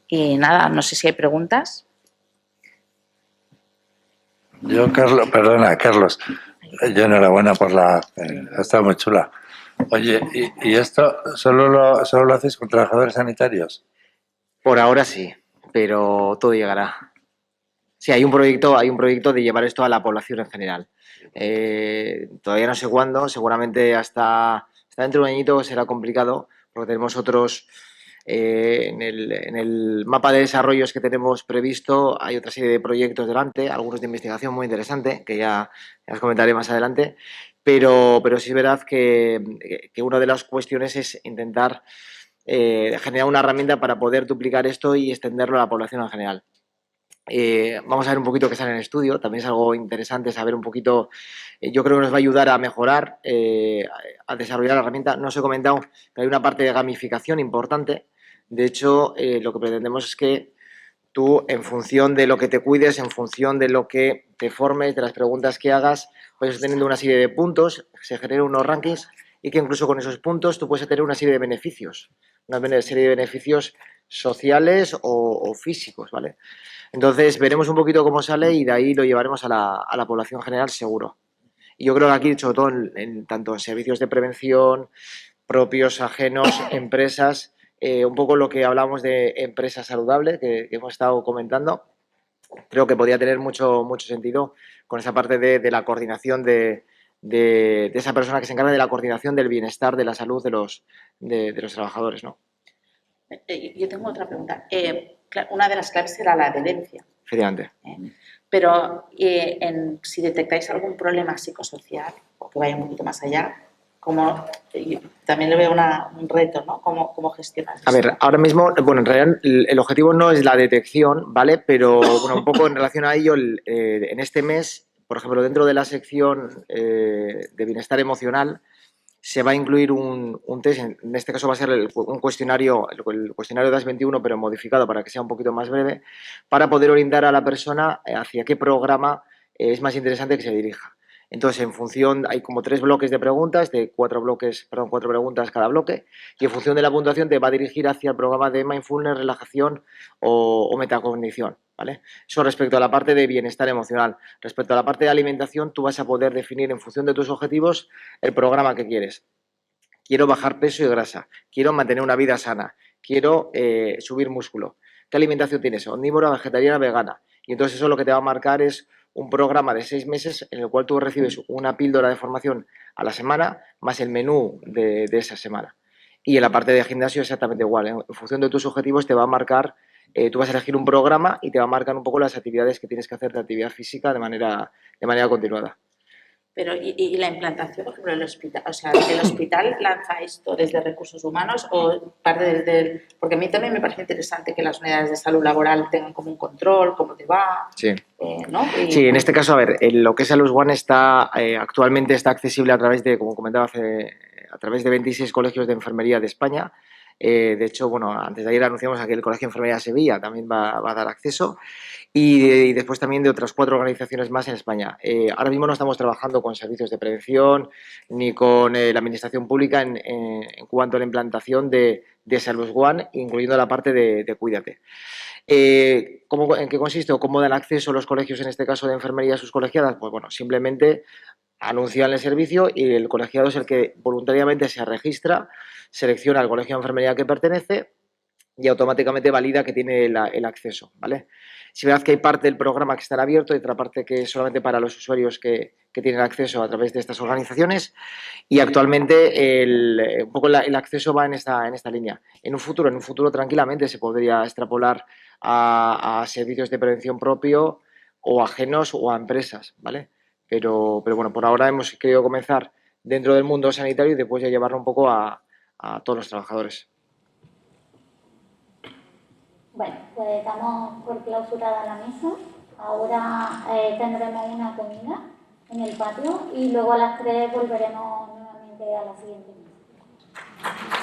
Y nada, no sé si hay preguntas. Carlos, yo enhorabuena por ha estado muy chula. Oye, ¿y esto solo lo hacéis con trabajadores sanitarios? Por ahora sí, pero todo llegará. Sí, hay un proyecto de llevar esto a la población en general. Todavía no sé cuándo, seguramente hasta dentro de un añito será complicado, porque tenemos otros, en el mapa de desarrollos que tenemos previsto, hay otra serie de proyectos delante, algunos de investigación muy interesante, que ya os comentaré más adelante, pero sí es verdad que una de las cuestiones es intentar generar una herramienta para poder duplicar esto y extenderlo a la población en general. Vamos a ver un poquito qué sale en el estudio, también es algo interesante saber un poquito, yo creo que nos va a ayudar a mejorar, a desarrollar la herramienta. No os he comentado que hay una parte de gamificación importante, de hecho lo que pretendemos es que tú en función de lo que te cuides, en función de lo que te formes, de las preguntas que hagas, puedes teniendo una serie de puntos, se generan unos rankings y que incluso con esos puntos tú puedes tener una serie de beneficios, una serie de beneficios sociales o físicos, ¿vale? Entonces veremos un poquito cómo sale y de ahí lo llevaremos a la población general seguro. Y yo creo que aquí, sobre todo tanto en servicios de prevención, propios, ajenos, empresas, un poco lo que hablamos de empresa saludable que hemos estado comentando, creo que podría tener mucho sentido con esa parte de la coordinación de esa persona que se encarga de la coordinación del bienestar, de la salud de los trabajadores, ¿no? Yo tengo otra pregunta. Una de las claves era la adherencia. Efectivamente. Pero si detectáis algún problema psicosocial o que vaya un poquito más allá, también le veo un reto, ¿no? ¿Cómo gestionar esto? A ver, ahora mismo, bueno, en realidad el objetivo no es la detección, ¿vale? Pero bueno, un poco en relación a ello, en este mes, por ejemplo, dentro de la sección de bienestar emocional, se va a incluir un test, en este caso va a ser un cuestionario, el cuestionario DAS 21, pero modificado para que sea un poquito más breve, para poder orientar a la persona hacia qué programa es más interesante que se dirija. Entonces, en función, hay como 3 bloques de preguntas, de 4 preguntas cada bloque, y en función de la puntuación te va a dirigir hacia el programa de mindfulness, relajación o metacognición, ¿vale? Eso respecto a la parte de bienestar emocional. Respecto a la parte de alimentación, tú vas a poder definir en función de tus objetivos el programa que quieres. Quiero bajar peso y grasa, quiero mantener una vida sana, quiero subir músculo. ¿Qué alimentación tienes? Omnívora, vegetariana, vegana. Y entonces eso lo que te va a marcar es un programa de 6 meses en el cual tú recibes una píldora de formación a la semana más el menú de esa semana. Y en la parte de gimnasio exactamente igual. En función de tus objetivos te va a marcar, tú vas a elegir un programa y te va a marcar un poco las actividades que tienes que hacer de actividad física de manera continuada. Pero, ¿y la implantación, por ejemplo, en el hospital? O sea, ¿el hospital lanza esto desde recursos humanos o parte del...? Porque a mí también me parece interesante que las unidades de salud laboral tengan como un control, cómo te va, sí. ¿no? Sí, en este caso, a ver, lo que es Salus One actualmente está accesible a través de, como comentaba, a través de 26 colegios de enfermería de España. De hecho, bueno, antes de ayer anunciamos que el Colegio de Enfermería de Sevilla también va a dar acceso y después también de otras 4 organizaciones más en España. Ahora mismo no estamos trabajando con servicios de prevención ni con la administración pública en cuanto a la implantación de Salus One, incluyendo la parte de Cuídate. ¿En qué consiste o cómo dan acceso los colegios, en este caso de enfermería, a sus colegiadas? Pues bueno, simplemente anuncian el servicio y el colegiado es el que voluntariamente se registra, selecciona el colegio de enfermería al que pertenece y automáticamente valida que tiene el acceso, ¿vale? Si verdad que hay parte del programa que estará abierto y otra parte que es solamente para los usuarios que tienen acceso a través de estas organizaciones y actualmente un poco el acceso va en esta línea. En un futuro tranquilamente se podría extrapolar a servicios de prevención propio o ajenos o a empresas, ¿vale? Pero bueno, por ahora hemos querido comenzar dentro del mundo sanitario y después ya llevarlo un poco a todos los trabajadores. Bueno, pues damos por clausurada la mesa. Ahora tendremos una comida en el patio y luego a las 3 volveremos nuevamente a la siguiente mesa.